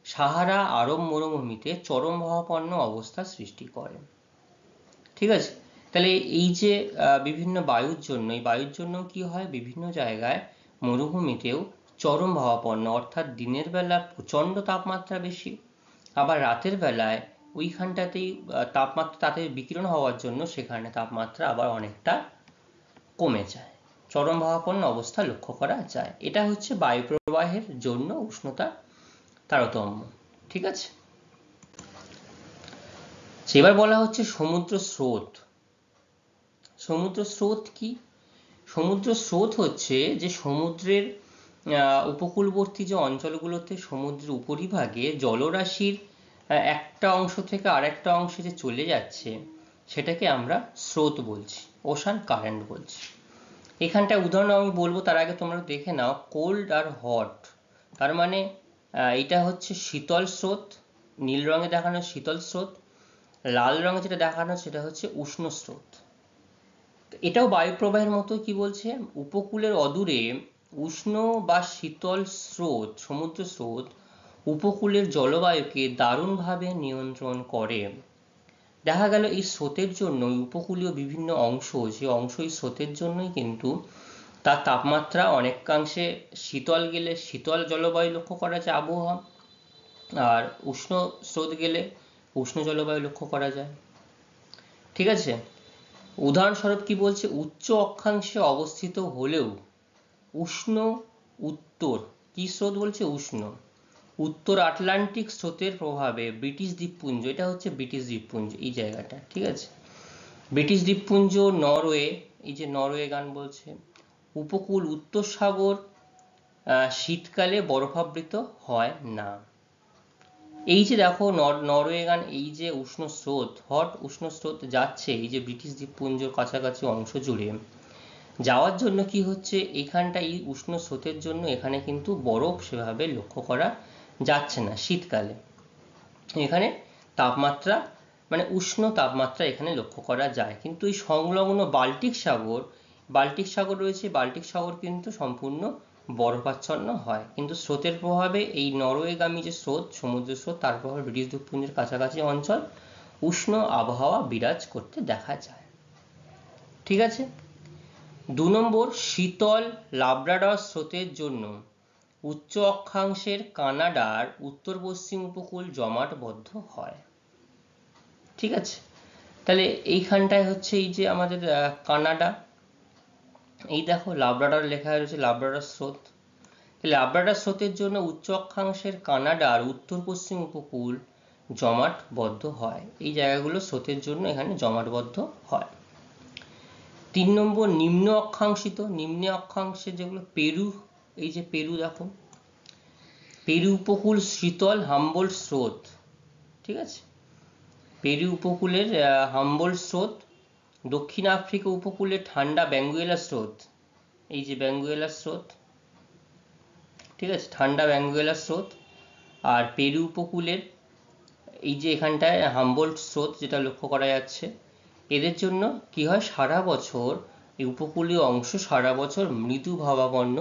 [SPEAKER 1] সাহারা আরব মরুভূমিতে চরমভাবাপন্ন অবস্থা সৃষ্টি করে। ঠিক আছে, তাহলে এই যে বিভিন্ন বায়ুর জন্য কি হয়, বিভিন্ন জায়গায় মরুভূমিতেও চরমভাবাপন্ন, অর্থাৎ দিনের বেলা প্রচণ্ড তাপমাত্রা বেশি, আবার রাতের বেলায় ওইখানটাতেই তাপমাত্রা তাতে বিকিরণ হওয়ার জন্য সেখানে তাপমাত্রা আবার অনেকটা কমে যায়, চরমভাবাপন্ন অবস্থা লক্ষ্য করা যায়। এটা হচ্ছে বায়ু প্রবাহের জন্য উষ্ণতা তারতম্য। ঠিক আছে, এবার বলা হচ্ছে সমুদ্র স্রোত কি? সমুদ্র স্রোত হচ্ছে যে সমুদ্রের উপকূলবর্তী যে অঞ্চলগুলোতে সমুদ্রের উপরিভাগে জলরাশির একটা অংশ থেকে আরেকটা অংশে যে চলে যাচ্ছে, সেটাকে আমরা স্রোত বলছি, ওশান কারেন্ট বলছি। এখানটা উদাহরণ আমি বলবো, তার আগে তোমরা দেখে নাও কোল্ড আর হট। তার মানে এটা হচ্ছে শীতল স্রোত, নীল রঙে দেখানো শীতল স্রোত, লাল রঙে যেটা দেখানো সেটা হচ্ছে উষ্ণ স্রোত। এটাও বায়ু প্রবাহের মতো। কি বলছে, উপকূলের অদূরে উষ্ণ বা শীতল স্রোত, সমুদ্র স্রোত উপকূলের জলবায়ুকে দারুণভাবে নিয়ন্ত্রণ করে। দেখা গেল এই স্রোতের জন্য উপকূলীয় বিভিন্ন অংশ, যে অংশ এই স্রোতের জন্যই কিন্তু তার তাপমাত্রা অনেকাংশে শীতল গেলে শীতল জলবায়ু লক্ষ্য করা যায় আবহাওয়া, আর উষ্ণ স্রোত গেলে উষ্ণ জলবায়ু লক্ষ্য করা যায়। ঠিক আছে, উদাহরণস্বরূপ কি বলছে, উচ্চ অক্ষাংশে অবস্থিত হলেও উষ্ণ উত্তর, কি স্রোত বলছে, উত্তর আটলান্টিক স্রোতের প্রভাবে ব্রিটিশ দ্বীপপুঞ্জ, এটা হচ্ছে ব্রিটিশ দ্বীপপুঞ্জ এই জায়গাটা। ঠিক আছে, ব্রিটিশ দ্বীপপুঞ্জ, নরওয়ে, এই যে নরওয়ে গান বলছে, উপকূল উত্তর সাগর শীতকালে বরফাবৃত হয় না। এই যে দেখো নরওয়ে গান, এই যে উষ্ণ স্রোত যাচ্ছে এই যে ব্রিটিশ দ্বীপপুঞ্জের কাছাকাছি অংশ জুড়ে যাওয়ার জন্য কি হচ্ছে, এখানটা এই উষ্ণ স্রোতের জন্য এখানে কিন্তু বরফ সেভাবে লক্ষ্য করা যাচ্ছে না শীতকালে। এখানে তাপমাত্রা মানে উষ্ণ তাপমাত্রা এখানে লক্ষ্য করা যায়। কিন্তু এই সংলগ্ন বাল্টিক সাগর রয়েছে, বাল্টিক সাগর কিন্তু সম্পূর্ণ বরফাচ্ছন্ন হয়। কিন্তু স্রোতের প্রভাবে এই নরওয়েগামী যে স্রোত, সমুদ্র স্রোত, তার প্রভাবে ব্রিটিশ দ্বীপপুঞ্জের কাছাকাছি অঞ্চল উষ্ণ আবহাওয়া বিরাজ করতে দেখা যায়। ঠিক আছে, 2 নম্বর, শীতল লাব্রাডর স্রোতের জন্য উচ্চ অক্ষাংশের কানাডার উত্তর পশ্চিম উপকূল জমাটবদ্ধ হয়। ঠিক আছে, তাহলে এইখানটায় হচ্ছে এই যে আমাদের কানাডা, এই দেখো লাব্রাডর লেখা রয়েছে, লাব্রাডর স্রোত। লাব্রাডর স্রোতের জন্য উচ্চ অক্ষাংশের কানাডার উত্তর পশ্চিম উপকূল জমাটবদ্ধ হয়, এই জায়গাগুলো স্রোতের জন্য এখানে জমাটবদ্ধ হয়। 3 নম্বর, নিম্ন অক্ষাংশে যেগুলো পেরু, এই যে পেরু দেখো, পেরু উপকূল শীতল হাম্বোল্ট স্রোত। ঠিক আছে, পেরু উপকূলের হাম্বোল্ট স্রোত, দক্ষিণ আফ্রিকা উপকূলে ঠান্ডা ব্যাঙ্গুয়েলা স্রোত, এই যে ব্যাঙ্গুয়েলা স্রোত। ঠিক আছে, ঠান্ডা ব্যাঙ্গুয়েলা স্রোত। আর পেরু উপকূলের এই যে এখানটায় হাম্বোল্ট স্রোত যেটা লক্ষ্য করা যাচ্ছে, এদের জন্য কি হয়, সারা বছর এই উপকূলীয় অংশ সারা বছর মৃদু ভাবাপন্ন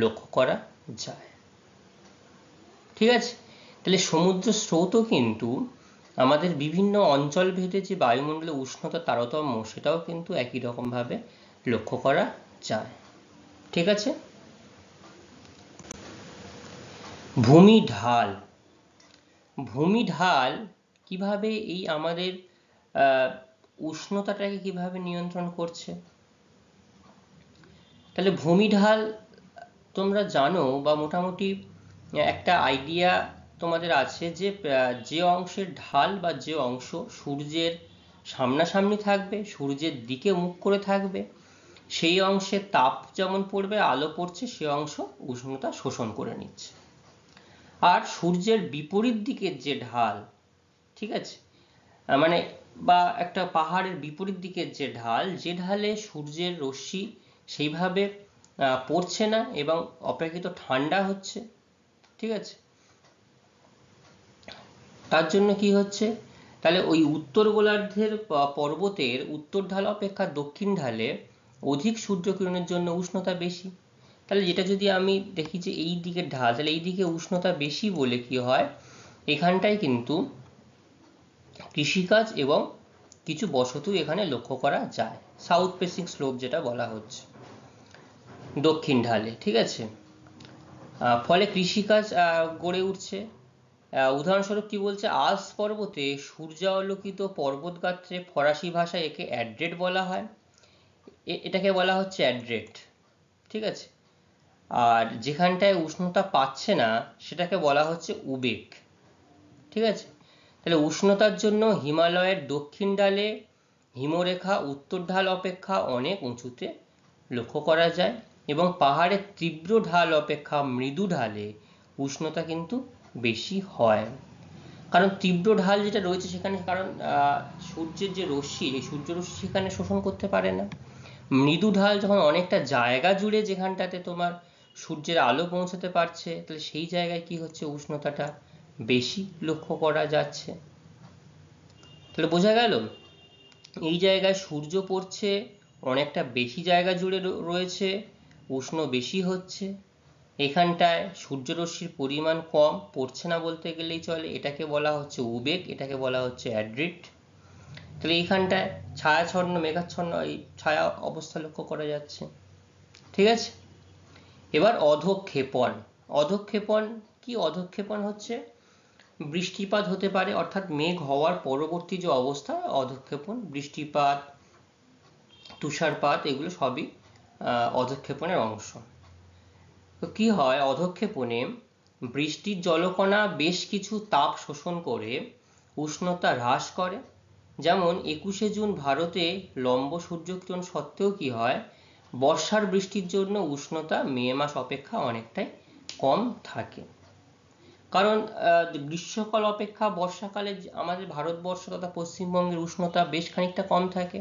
[SPEAKER 1] লক্ষ্য করা যায়। ঠিক আছে, তাহলে সমুদ্র স্রোতও কিন্তু আমাদের বিভিন্ন অঞ্চল ভেদে যে বায়ুমণ্ডলে উষ্ণতা তারতম্য, সেটাও কিন্তু একই রকম ভাবে লক্ষ্য করা যায়। ঠিক আছে, ভূমি ঢাল কিভাবে এই আমাদের উষ্ণতাটাকে কিভাবে নিয়ন্ত্রণ করছে। তাহলে ভূমি ঢাল তোমরা জানো, বা মোটামুটি একটা আইডিয়া তোমাদের আছে যে যে অংশের ঢাল বা যে অংশ সূর্যের সামনাসামনি থাকবে, সূর্যের দিকে মুখ করে থাকবে, সেই অংশে তাপ যেমন পড়বে, আলো পড়ছে, সে অংশ উষ্ণতা শোষণ করে নিচ্ছে। আর সূর্যের বিপরীত দিকের যে ঢাল, ঠিক আছে, মানে বা একটা পাহাড়ের বিপরীত দিকের যে ঢাল, যে ঢালে সূর্যের রশ্মি সেইভাবে পড়ছে না এবং অপেক্ষিত ঠান্ডা হচ্ছে। ঠিক আছে, তার জন্য কি হচ্ছে, তাহলে ওই উত্তর গোলার্ধের পর্বতের উত্তর ঢাল অপেক্ষা দক্ষিণ ঢালে অধিক সূর্যকিরণের জন্য উষ্ণতা বেশি। তাহলে যেটা যদি আমি দেখি যে এই দিকের ঢাল, তাহলে এই দিকে উষ্ণতা বেশি বলে কি হয়, এখানটায় কিন্তু কৃষিকাজ এবং কিছু বসতি এখানে লক্ষ্য করা যায়, সাউথ ফেসিং স্লোপ যেটা বলা হচ্ছে দক্ষিণ ঢালে। ঠিক আছে, ফলে কৃষিকাজ গড়ে উঠছে। উদাহরণস্বরূপ কি বলছে, আল্পস পর্বতে সূর্যালোকিত পর্বতগাত্রে ফরাসি ভাষায় একে অ্যাড্রেট বলা হয়, এটাকে বলা হচ্ছে অ্যাড্রেট। ঠিক আছে, আর যেখানটায় উষ্ণতা পাচ্ছে না সেটাকে বলা হচ্ছে উবেক। ঠিক আছে, তাহলে উষ্ণতার জন্য হিমালয়ের দক্ষিণ ঢালে হিমরেখা উত্তর ঢাল অপেক্ষা অনেক উঁচুতে লক্ষ্য করা যায়, এবং পাহাড়ের তীব্র ঢাল অপেক্ষা মৃদু ঢালে উষ্ণতা কিন্তু বেশি হয়। কারণ তীব্র ঢাল যেটা রয়েছে সেখানে, কারণ সূর্যের যে রশ্মি, এই সূর্য রশ্মি সেখানে শোষণ করতে পারে না। মৃদু ঢাল যখন অনেকটা জায়গা জুড়ে যেখানটাতে তোমার সূর্যের আলো পৌঁছতে পারছে, তাহলে সেই জায়গায় কি হচ্ছে, উষ্ণতাটা বেশি লক্ষ্য করা যাচ্ছে। তাহলে বোঝা গেল, এই জায়গায় সূর্য পড়ছে, অনেকটা বেশি জায়গা জুড়ে রয়েছে, উষ্ণ বেশি হচ্ছে। এখানটায় সূর্যরশ্মির পরিমাণ কম, পড়ছে না বলতে গেলেই চলে, এটাকে বলা হচ্ছে উবেক, এটাকে বলা হচ্ছে অ্যাড্রিট। তাহলে এইখানটায় ছায়াচ্ছন্ন মেঘাচ্ছন্ন এই ছায়া অবস্থা লক্ষ্য করা যাচ্ছে। ঠিক আছে, এবার অধঃক্ষেপণ কি, অধঃক্ষেপণ হচ্ছে বৃষ্টিপাত হতে পারে, অর্থাৎ মেঘ হওয়ার পরবর্তী যে অবস্থা, অধঃক্ষেপণ, বৃষ্টিপাত, তুষারপাত, এগুলো সবই অধঃক্ষেপণের অংশ। তো কি হয়, অধঃক্ষেপণে বৃষ্টির জলকণা বেশ কিছু তাপ শোষণ করে উষ্ণতা হ্রাস করে। যেমন 21শে জুন ভারতে লম্ব সূর্যকিরণ সত্ত্বেও কি হয়, বর্ষার বৃষ্টির জন্য উষ্ণতা মে মাস অপেক্ষা অনেকটাই কম থাকে। কারণ গ্রীষ্মকাল অপেক্ষা বর্ষাকালে আমাদের ভারতবর্ষ তথা পশ্চিমবঙ্গের উষ্ণতা বেশ খানিকটা কম থাকে।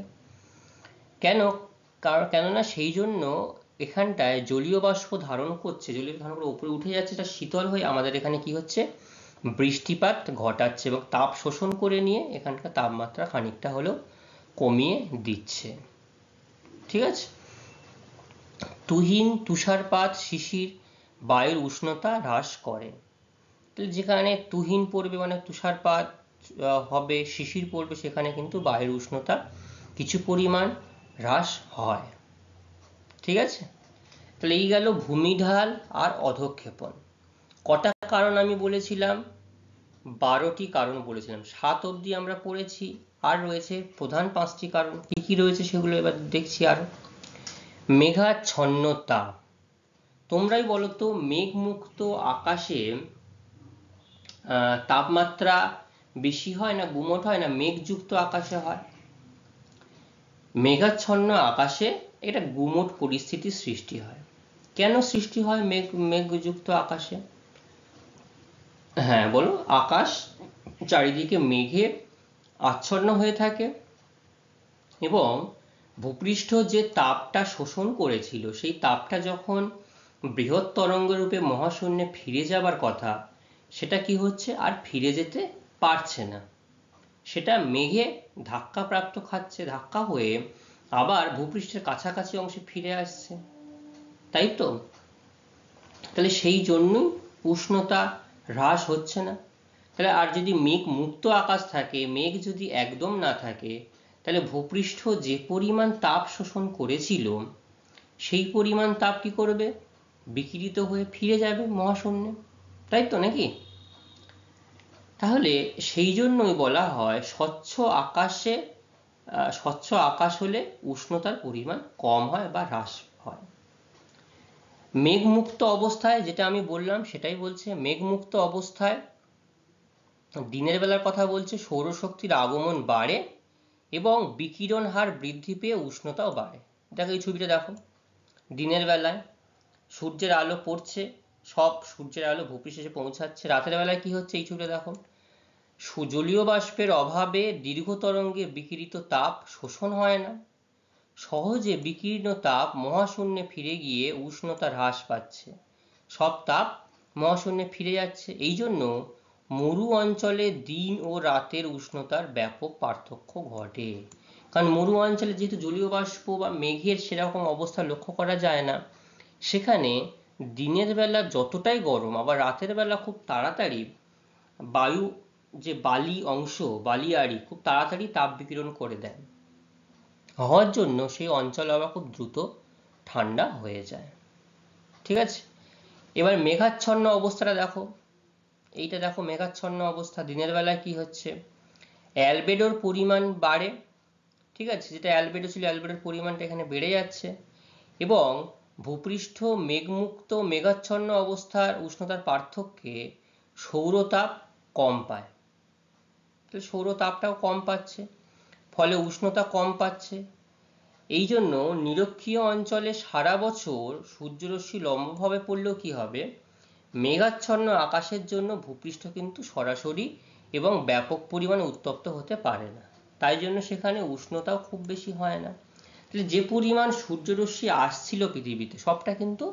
[SPEAKER 1] কেননা সেই জন্য এখানটায় জলীয় বাষ্প ধারণ করছে, জলীয় ধারণ করে উপরে উঠে যাচ্ছে, এটা শীতল হয়ে আমাদের এখানে কি হচ্ছে, বৃষ্টিপাত ঘটাচ্ছে এবং তাপ শোষণ করে নিয়ে এখানকার তাপমাত্রা খানিকটা হলেও কমিয়ে দিচ্ছে। ঠিক আছে, তুহিন, তুষারপাত, শিশির বায়ুর উষ্ণতা হ্রাস করে। যেখানে তুহিন পড়বে মানে তুষারপাত হবে, শিশির পড়বে, সেখানে কিন্তু বায়ুর উষ্ণতা কিছু পরিমাণ হ্রাস হয়। ঠিক আছে, তাহলে এই গেল ভূমিঢাল আর অধঃক্ষেপণ। কটা কারণ আমি বলেছিলাম? 12টি কারণ বলেছিলাম। 7 অবধি আমরা পড়েছি, আর রয়েছে প্রধান 5টি কারণ। কি কি রয়েছে সেগুলো এবার দেখছি আরো। মেঘাচ্ছন্নতা। তোমরাই বলো তো, মেঘমুক্ত আকাশে তাপমাত্রা বেশি হয় না গুমোট হয়, না মেঘযুক্ত আকাশে হয়? মেঘাচ্ছন্ন আকাশে এটা গুমোট পরিস্থিতির সৃষ্টি হয়। কেন সৃষ্টি হয় মেঘযুক্ত আকাশে? হ্যাঁ বলো। আকাশ চারিদিকে মেঘে আচ্ছন্ন হয়ে থাকে এবং ভূপৃষ্ঠ যে তাপটা শোষণ করেছিল সেই তাপটা যখন বৃহৎ তরঙ্গ রূপে মহাশূন্যে ফিরে যাবার কথা, সেটা কি হচ্ছে, আর ফিরে যেতে পারছে না। সেটা মেঘে ধাক্কাপ্রাপ্ত খাচ্ছে, ধাক্কা হয়ে আবার ভূপৃষ্ঠের কাছাকাছি অংশে ফিরে আসছে, তাই তো? তাহলে সেই জন্যই উষ্ণতা হ্রাস হচ্ছে না। তাহলে আর যদি মেঘ মুক্ত আকাশ থাকে, মেঘ যদি একদম না থাকে, তাহলে ভূপৃষ্ঠ যে পরিমাণ তাপ শোষণ করেছিল সেই পরিমাণ তাপ কি করবে? বিকিরিত হয়ে ফিরে যাবে মহাশূন্যে, তাই তো নাকি? তাহলে সেই জন্যই বলা হয় স্বচ্ছ আকাশ হলে উষ্ণতার পরিমাণ কম হয় বা হ্রাস হয়। মেঘমুক্ত অবস্থায়, যেটা আমি বললাম সেটাই বলছে, মেঘমুক্ত অবস্থায় দিনের বেলার কথা বলছে, সৌরশক্তির আগমন বাড়ে এবং বিকিরণ হার বৃদ্ধি পেয়ে উষ্ণতাও বাড়ে। দেখো এই ছবিটা দেখো, দিনের বেলায় সূর্যের আলো পড়ছে, সব সূর্যের আলো ভূপৃষ্ঠে এসে পৌঁছাচ্ছে। রাতের বেলায় কি হচ্ছে এই ছবিটা দেখো, জলীয় বাষ্পের অভাবে দীর্ঘ তরঙ্গে বিকিরিত তাপ শোষণ হয় না, সহজে বিকীর্ণ তাপ মহাশূন্যে ফিরে গিয়ে উষ্ণতা হ্রাস পাচ্ছে, সব তাপ মহাশূন্যে ফিরে যাচ্ছে। এই জন্য মরু অঞ্চলে দিন ও রাতের উষ্ণতার ব্যাপক পার্থক্য ঘটে। কারণ মরু অঞ্চলে যেহেতু জলীয় বাষ্প বা মেঘের সেরকম অবস্থা লক্ষ্য করা যায় না, সেখানে দিনের বেলা যতটাই গরম, আবার রাতের বেলা খুব তাড়াতাড়ি বায়ু, যে বালি অংশ, বালিয়াড়ি খুব তাড়াতাড়ি তাপ বিকিরণ করে দেয়, হওয়ার জন্য সেই অঞ্চল আবার খুব দ্রুত ঠান্ডা হয়ে যায়। ঠিক আছে, এবার মেঘাচ্ছন্ন অবস্থাটা দেখো, এইটা দেখো মেঘাচ্ছন্ন অবস্থা। দিনের বেলায় কি হচ্ছে, অ্যালবেডোর পরিমাণ বাড়ে, ঠিক আছে, যেটা অ্যালবেডো ছিল অ্যালবেডোর পরিমাণটা এখানে বেড়ে যাচ্ছে এবং ভূপৃষ্ঠ মেঘমুক্ত মেঘাচ্ছন্ন অবস্থার উষ্ণতার পার্থক্যে সৌরতাপ কম পায়, তাহলে সৌরতাপটাও কম পাচ্ছে, ফলে উষ্ণতা কম পাচ্ছে। এই জন্য নিরক্ষীয় অঞ্চলে সারা বছর সূর্যরশ্মি লম্বভাবে পড়লেও কি হবে, মেঘাচ্ছন্ন আকাশের জন্য ভূপৃষ্ঠ কিন্তু সরাসরি এবং ব্যাপক পরিমাণে উত্তপ্ত হতে পারে না, তাই জন্য সেখানে উষ্ণতাও খুব বেশি হয় না। তাহলে যে পরিমাণ সূর্যরশ্মি আসছিল পৃথিবীতে, সবটা কিন্তু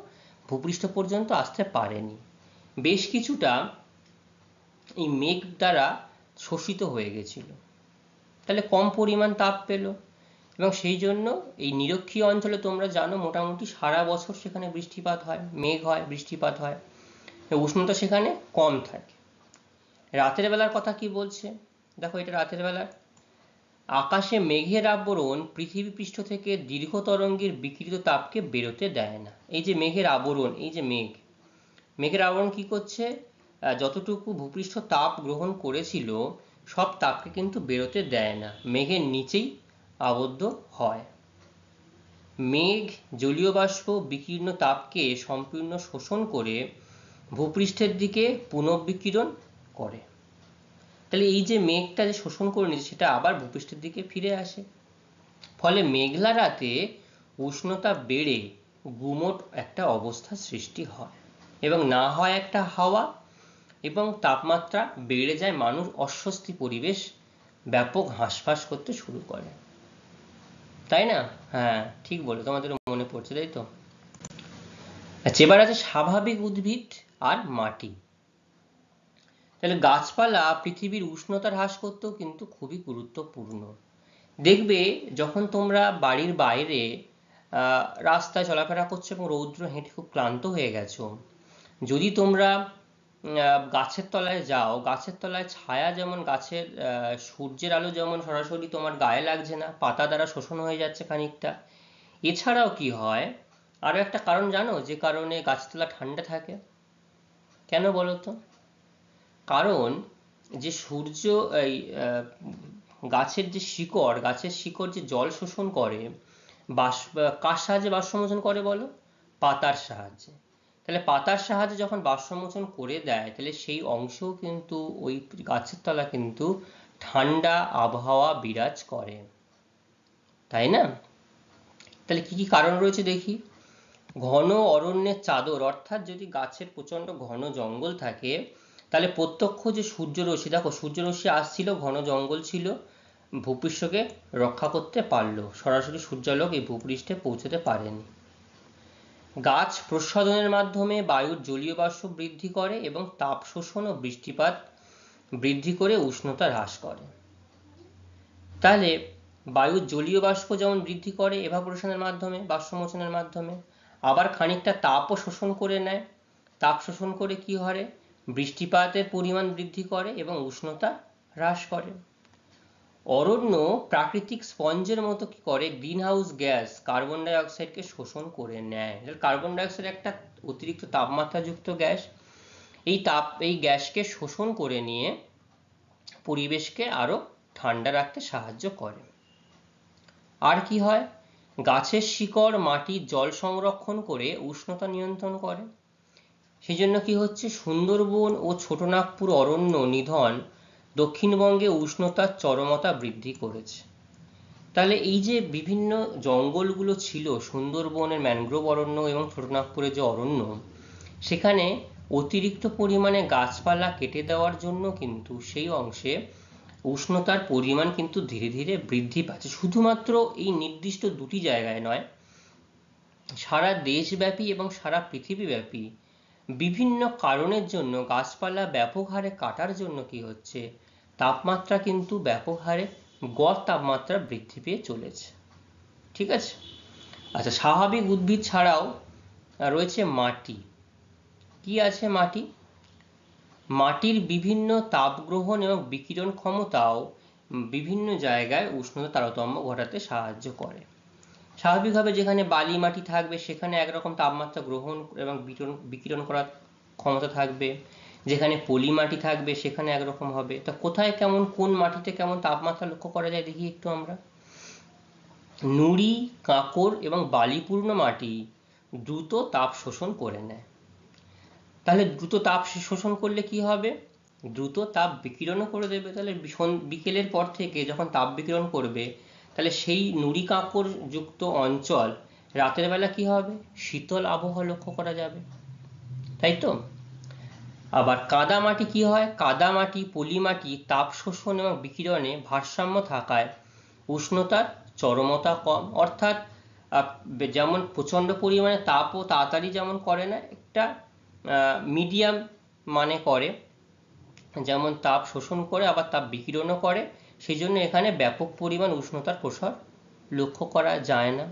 [SPEAKER 1] ভূপৃষ্ঠ পর্যন্ত আসতে পারেনি, বেশ কিছুটা এই মেঘ দ্বারা শোষিত হয়ে গেছিল, তাহলে কম পরিমাণ তাপ পেল। এবং সেই জন্য এই নিরক্ষীয় অঞ্চলে তোমরা জানো মোটামুটি সারা বছর সেখানে বৃষ্টিপাত হয়, মেঘ হয়, বৃষ্টিপাত হয়, উষ্ণতা সেখানে কম থাকে। রাতের বেলার কথা কি বলছে দেখো, এটা রাতের বেলা, আকাশে মেঘের আবরণ পৃথিবী পৃষ্ঠ থেকে দীর্ঘ তরঙ্গের বিকিরিত তাপকে বেরোতে দেয় না। এই যে মেঘের আবরণ, এই যে মেঘের আবরণ কি করছে, যতটুকু ভূপৃষ্ঠ তাপ গ্রহণ করেছিল সব তাপকে কিন্তু বেরোতে দেয় না, মেঘের নিচেই আবদ্ধ হয়। মেঘ জলীয় বাষ্প বিকীর্ণ তাপকে সম্পূর্ণ শোষণ করে ভূপৃষ্ঠের দিকে পুনঃবিকিরণ করে। তাহলে এই যে মেঘটা যে শোষণ করে নিচ্ছে সেটা আবার ভূপৃষ্ঠের দিকে ফিরে আসে, ফলে মেঘলা রাতে উষ্ণতা বেড়ে গুমোট একটা অবস্থা সৃষ্টি হয় এবং না হয় একটা হাওয়া, এবং তাপমাত্রা বেড়ে যায়, মানুষ অস্বস্তি পরিবেশ ব্যাপক হাঁসফাঁস করতে শুরু করে, তাই না? হ্যাঁ ঠিক বলে, তোমাদের মনে পড়ছে, তাই তো? আচ্ছা, এবার আছে স্বাভাবিক উদ্ভিদ আর মাটি। তাহলে গাছপালা পৃথিবীর উষ্ণতা হ্রাস করতেও কিন্তু খুবই গুরুত্বপূর্ণ। দেখবে যখন তোমরা বাড়ির বাইরে রাস্তায় চলাফেরা করছো এবং রৌদ্র হেঁটে খুব ক্লান্ত হয়ে গেছো, যদি তোমরা গাছের তলায় যাও, গাছের তলায় ছায়া যেমন, গাছের সূর্যের আলো যেমন সরাসরি তোমার গায়ে লাগছে না, পাতা দ্বারা শোষণ হয়ে যাচ্ছে খানিকটা, এছাড়াও কি হয়, আরো একটা কারণ জানো যে কারণে গাছতলা ঠান্ডা থাকে? কেন বলো তো? কারণ যে সূর্য এই গাছের শিকড় যে জল শোষণ করে, কার সাহায্যে বাষ্পমোচন করে বলো? পাতার সাহায্যে। তাহলে পাতার সাহায্যে যখন বাষ্পমোচন করে দেয়, তাহলে সেই অংশও কিন্তু ওই গাছের তলা কিন্তু ঠান্ডা আবহাওয়া বিরাজ করে, তাই না? তাহলে কি কি কারণ রয়েছে দেখি। ঘন অরণ্যের চাদর, অর্থাৎ যদি গাছের প্রচন্ড ঘন জঙ্গল থাকে, তাহলে প্রত্যক্ষ যে সূর্যরশ্মি, দেখো সূর্যরশ্মি আসছিল, ঘন জঙ্গল ছিল, ভূপৃষ্ঠকে রক্ষা করতে পারলো, সরাসরি সূর্যালোক এই ভূপৃষ্ঠে পৌঁছতে পারেনি। গাছ প্রসাধনের মাধ্যমে বায়ুর জলীয় বাষ্প বৃদ্ধি করে এবং তাপ শোষণ ও বৃষ্টিপাত বৃদ্ধি করে উষ্ণতা হ্রাস করে। তাহলে বায়ুর জলীয় বাষ্প যেমন বৃদ্ধি করে এভাপোরেশনের মাধ্যমে, বাষ্পমোচনের মাধ্যমে, আবার খানিকটা তাপও শোষণ করে নেয়। তাপ শোষণ করে কি হয়? বৃষ্টিপাতের পরিমাণ বৃদ্ধি করে এবং উষ্ণতা হ্রাস করে। অরণ্য প্রাকৃতিক স্পঞ্জের মতো কি করে? Green house gas carbon die অক্সাইডকে শোষণ করে নেয়। কার্বন ডাই অক্সাইড একটা অতিরিক্ত তাপমাত্রাযুক্ত গ্যাস। এই গ্যাসকে শোষণ করে নিয়ে পরিবেশকে আরো ঠান্ডা রাখতে সাহায্য করে। আর কি হয়? গাছের শিকড় মাটির জল সংরক্ষণ করে উষ্ণতা নিয়ন্ত্রণ করে। সেই জন্য কি হচ্ছে? সুন্দরবন ও ছোটনাগপুর অরণ্য নিধন দক্ষিণবঙ্গে উষ্ণতার চরমতা বৃদ্ধি করেছে। তাহলে এই যে বিভিন্ন জঙ্গলগুলো ছিল, সুন্দরবনের ম্যানগ্রোভ অরণ্য এবং ছোটনাগপুরের যে অরণ্য, সেখানে অতিরিক্ত পরিমাণে গাছপালা কেটে দেওয়ার জন্য কিন্তু সেই অংশে উষ্ণতার পরিমাণ কিন্তু ধীরে ধীরে বৃদ্ধি পাচ্ছে। শুধুমাত্র এই নির্দিষ্ট দুটি জায়গায় নয়, সারা দেশব্যাপী এবং সারা পৃথিবীব্যাপী বিভিন্ন কারণের জন্য গাছপালা ব্যাপক হারে কাটার জন্য কি হচ্ছে? তাপমাত্রা কিন্তু ব্যাপক হারে গড় তাপমাত্রা বৃদ্ধি পেয়ে চলেছে। ঠিক আছে? আচ্ছা, স্বাভাবিক উদ্ভিদ ছাড়াও রয়েছে মাটি। কি আছে মাটি? মাটির বিভিন্ন তাপ গ্রহণ এবং বিকিরণ ক্ষমতাও বিভিন্ন জায়গায় উষ্ণতা তারতম্য ঘটাতে সাহায্য করে। স্বাভাবিকভাবে যেখানে বালি মাটি থাকবে সেখানে একরকম তাপমাত্রা গ্রহণ এবং বিকিরণ করার ক্ষমতা থাকবে, যেখানে পলি মাটি থাকবে সেখানে একরকম হবে। তা কোথায় কেমন, কোন মাটিতে কেমন তাপমাত্রা লক্ষ্য করা যায় দেখি একটু আমরা। নুড়ি, কাঁকর এবং বালিপূর্ণ মাটি দ্রুত তাপ শোষণ করে নেয়। তাহলে দ্রুত তাপ শোষণ করলে কি হবে? দ্রুত তাপ বিকিরণও করে দেবে। তাহলে বিকেলের পর থেকে যখন তাপ বিকিরণ করবে, তাহলে সেই নুড়ি কাঁকর যুক্ত অঞ্চল রাতের বেলা কি হবে? শীতল আবহাওয়া লক্ষ্য করা যাবে, তাই তো? আবার কাদা মাটি কি হয়? কাদা মাটি, পলি মাটি তাপ শোষণ এবং বিকিরণে ভারসাম্য থাকায় উষ্ণতার চরমতা কম। অর্থাৎ যেমন প্রচন্ড পরিমাণে তাপও তাড়াতাড়ি যেমন করে না, একটা মিডিয়াম মানে করে, যেমন তাপ শোষণ করে আবার তাপ বিকিরণও করে, সেই জন্য এখানে ব্যাপক পরিমাণ উষ্ণতার প্রসার লক্ষ্য করা যায় না।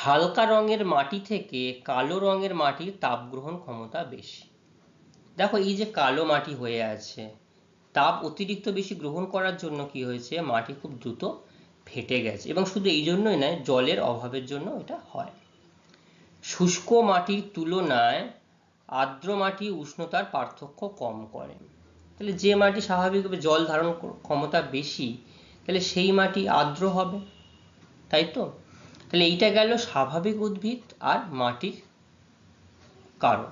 [SPEAKER 1] হালকা রঙের মাটি থেকে কালো রঙের মাটির তাপ গ্রহণ ক্ষমতা বেশি। দেখো এই যে কালো মাটি হয়ে আছে, তাপ অতিরিক্ত বেশি গ্রহণ করার জন্য কি হয়েছে? মাটি খুব দ্রুত ফেটে গেছে, এবং শুধু এই জন্যই নয়, জলের অভাবের জন্য এটা হয়। শুষ্ক মাটির তুলনায় আর্দ্র মাটি উষ্ণতার পার্থক্য কম করে। তাহলে যে মাটি স্বাভাবিকভাবে জল ধারণ ক্ষমতা বেশি, তাহলে সেই মাটি আর্দ্র হবে, তাই তো? তাহলে এইটা গেল স্বাভাবিক উদ্ভিদ আর মাটির কারণ।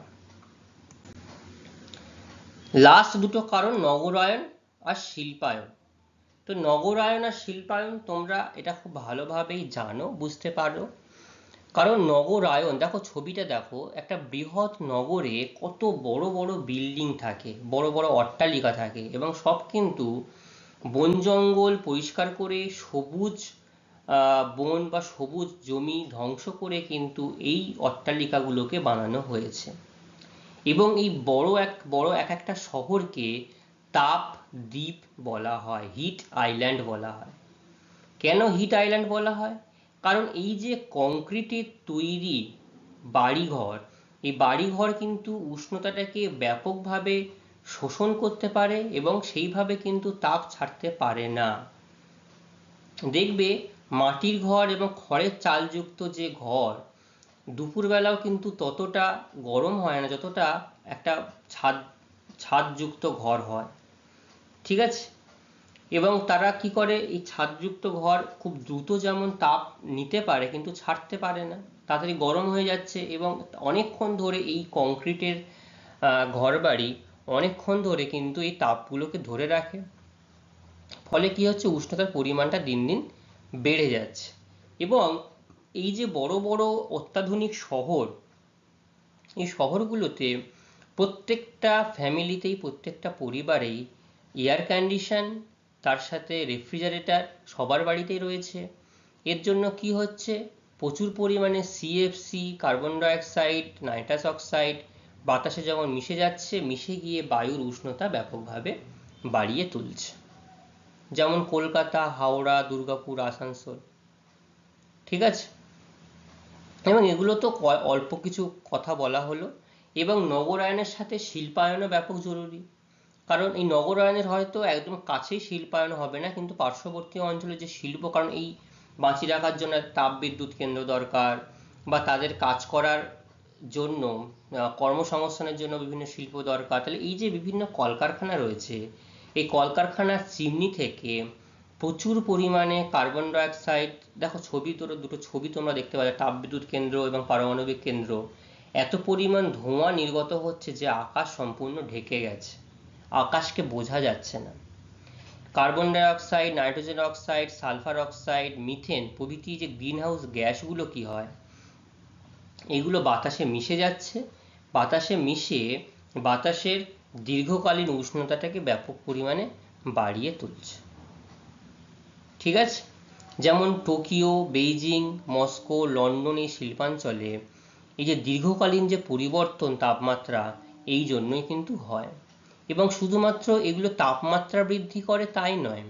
[SPEAKER 1] লাস্ট দুটো কারণ নগরায়ন আর শিল্পায়ন। তো নগরায়ন আর শিল্পায়ন তোমরা এটা খুব ভালোভাবেই জানো, বুঝতে পারো। কারণ নগরায়ন, দেখো ছবিটা দেখো, একটা বৃহৎ নগরে কত বড় বড় বিল্ডিং থাকে, বড় বড় অট্টালিকা থাকে, এবং সব কিন্তু বন জঙ্গল পরিষ্কার করে সবুজ বন বা সবুজ জমি ধ্বংস করে কিন্তু এই অট্টালিকাগুলোকে বানানো হয়েছে। এবং এই বড় এক একটা শহরকে তাপ দ্বীপ বলা হয়, হিট আইল্যান্ড বলা হয়। কেন হিট আইল্যান্ড বলা হয়? কারণ এই যে কংক্রিটের তৈরি বাড়িঘর, এই বাড়িঘর কিন্তু উষ্ণতাটাকে ব্যাপকভাবে শোষণ করতে পারে এবং সেইভাবে কিন্তু তাপ ছাড়তে পারে না। দেখবে মাটির ঘর এবং খড়ের চালযুক্ত যে ঘর, দুপুরবেলাও কিন্তু ততটা গরম হয় না যতটা একটা ছাদযুক্ত ঘর হয়, ঠিক আছে। এবং তারা কি করে, এই ছাদযুক্ত ঘর খুব দ্রুত যেমন তাপ নিতে পারে কিন্তু ছাড়তে পারে না, তাড়াতাড়ি গরম হয়ে যাচ্ছে, এবং অনেকক্ষণ ধরে এই কংক্রিটের ঘর বাড়ি অনেকক্ষণ ধরে কিন্তু এই তাপগুলোকে ধরে রাখে। ফলে কি হচ্ছে, উষ্ণতার পরিমাণটা দিন দিন বেড়ে যাচ্ছে। এবং এই যে বড় বড় অত্যাধুনিক শহর, এই শহরগুলোতে প্রত্যেকটা ফ্যামিলিতেই, প্রত্যেকটা পরিবারেই এয়ার কন্ডিশন, তার সাথে রেফ্রিজারেটর সবার বাড়িতেই রয়েছে। এর জন্য কি হচ্ছে, প্রচুর পরিমাণে CFC, carbon dioxide, nitrous oxide বাতাসে যখন মিশে যাচ্ছে, মিশে গিয়ে বায়ুর উষ্ণতা ব্যাপকভাবে বাড়িয়ে তুলছে। যেমন কলকাতা, হাওড়া, দুর্গাপুর, আসানসোল, ঠিক আছে। এবং এগুলো তো অল্প কিছু কথা বলা হলো। এবং নগরায়নের সাথে শিল্পায়নও ব্যাপক জরুরি, কারণ এই নগরায়নের হয়তো একদম কাছেই শিল্পায়ন হবে না, কিন্তু পার্শ্ববর্তী অঞ্চলে যে শিল্প, কারণ এই বাঁচিয়ে রাখার জন্য তাপ বিদ্যুৎ কেন্দ্র দরকার, বা তাদের কাজ করার জন্য, কর্মসংস্থানের জন্য বিভিন্ন শিল্প দরকার। তাহলে এই যে বিভিন্ন কলকারখানা রয়েছে, এই কলকারখানার চিমনি থেকে প্রচুর পরিমাণে কার্বন ডাইঅক্সাইড, দেখো দুটো ছবি তোমরা দেখতে পাবে, তাপবিদ্যুৎ কেন্দ্র এবং পারমাণবিক কেন্দ্র, এত পরিমাণ ধোঁয়া নির্গত হচ্ছে যে আকাশ সম্পূর্ণ ঢেকে গেছে, আকাশকে বোঝা যাচ্ছে না। Carbon dioxide, nitrogen oxide, sulphur oxide, methane প্রভৃতি যে গ্রিন হাউস গ্যাসগুলো কি হয়, এগুলো বাতাসে মিশে যাচ্ছে, বাতাসে মিশে বাতাসের দীর্ঘকালীন উষ্ণতাটাকে ব্যাপক পরিমাণে বাড়িয়ে তুলছে, ঠিক আছে। যেমন টোকিও, বেইজিং, মস্কো, লন্ডন, এই শিল্পাঞ্চলে এই যে দীর্ঘকালীন যে পরিবর্তন তাপমাত্রা, এই জন্যই কিন্তু হয়। এবং শুধুমাত্র এগুলো তাপমাত্রা বৃদ্ধি করে তাই নয়,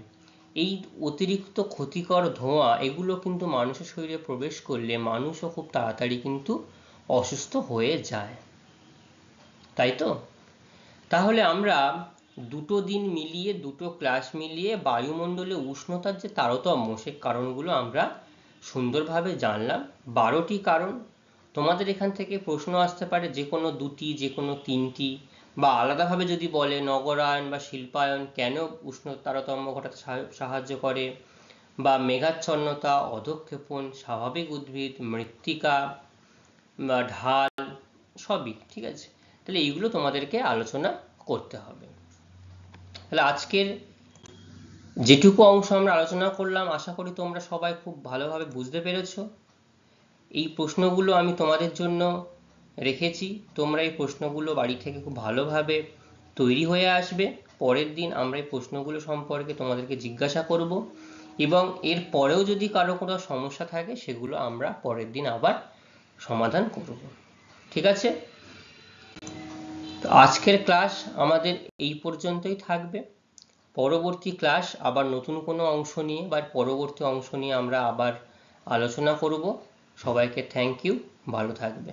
[SPEAKER 1] এই অতিরিক্ত ক্ষতিকর ধোঁয়া এগুলো কিন্তু মানুষের শরীরে প্রবেশ করলে মানুষও খুব তাড়াতাড়ি কিন্তু অসুস্থ হয়ে যায়, তাই তো। তাহলে আমরা দুটো দিন মিলিয়ে, দুটো ক্লাস মিলিয়ে বায়ুমণ্ডলে উষ্ণতার যে তারতম্য, সে কারণগুলো আমরা সুন্দরভাবে জানলাম। 12টি কারণ। তোমাদের এখান থেকে প্রশ্ন আসতে পারে যে কোনো দুটি, যে কোনো তিনটি, বা আলাদাভাবে যদি বলে নগরায়ন বা শিল্পায়ন কেন উষ্ণতার তারতম্য ঘটাতে সাহায্য করে, বা মেঘাচ্ছন্নতা, অধঃক্ষেপণ, স্বাভাবিক উদ্ভিদ, মৃত্তিকা, ঢাল, সবই, ঠিক আছে। তাহলে এইগুলো তোমাদেরকে আলোচনা করতে হবে। তাহলে আজকের যেটুকু অংশ আমরা আলোচনা করলাম, আশা করি তোমরা সবাই খুব ভালোভাবে বুঝতে পেরেছো। এই প্রশ্নগুলো আমি তোমাদের জন্য রেখেছি, তোমরা এই প্রশ্নগুলো বাড়ি থেকে খুব ভালোভাবে তৈরি হয়ে আসবে। পরের দিন আমরা এই প্রশ্নগুলো সম্পর্কে তোমাদেরকে জিজ্ঞাসা করব, এবং এর পরেও যদি কারো কোনো সমস্যা থাকে সেগুলো আমরা পরের দিন আবার সমাধান করব, ঠিক আছে। তো আজকের ক্লাস আমাদের এই পর্যন্তই থাকবে। পরবর্তী ক্লাস আবার নতুন কোনো অংশ নিয়ে বা পরবর্তী অংশ নিয়ে আমরা আবার আলোচনা করব। সবাইকে থ্যাংক ইউ, ভালো থাকবে।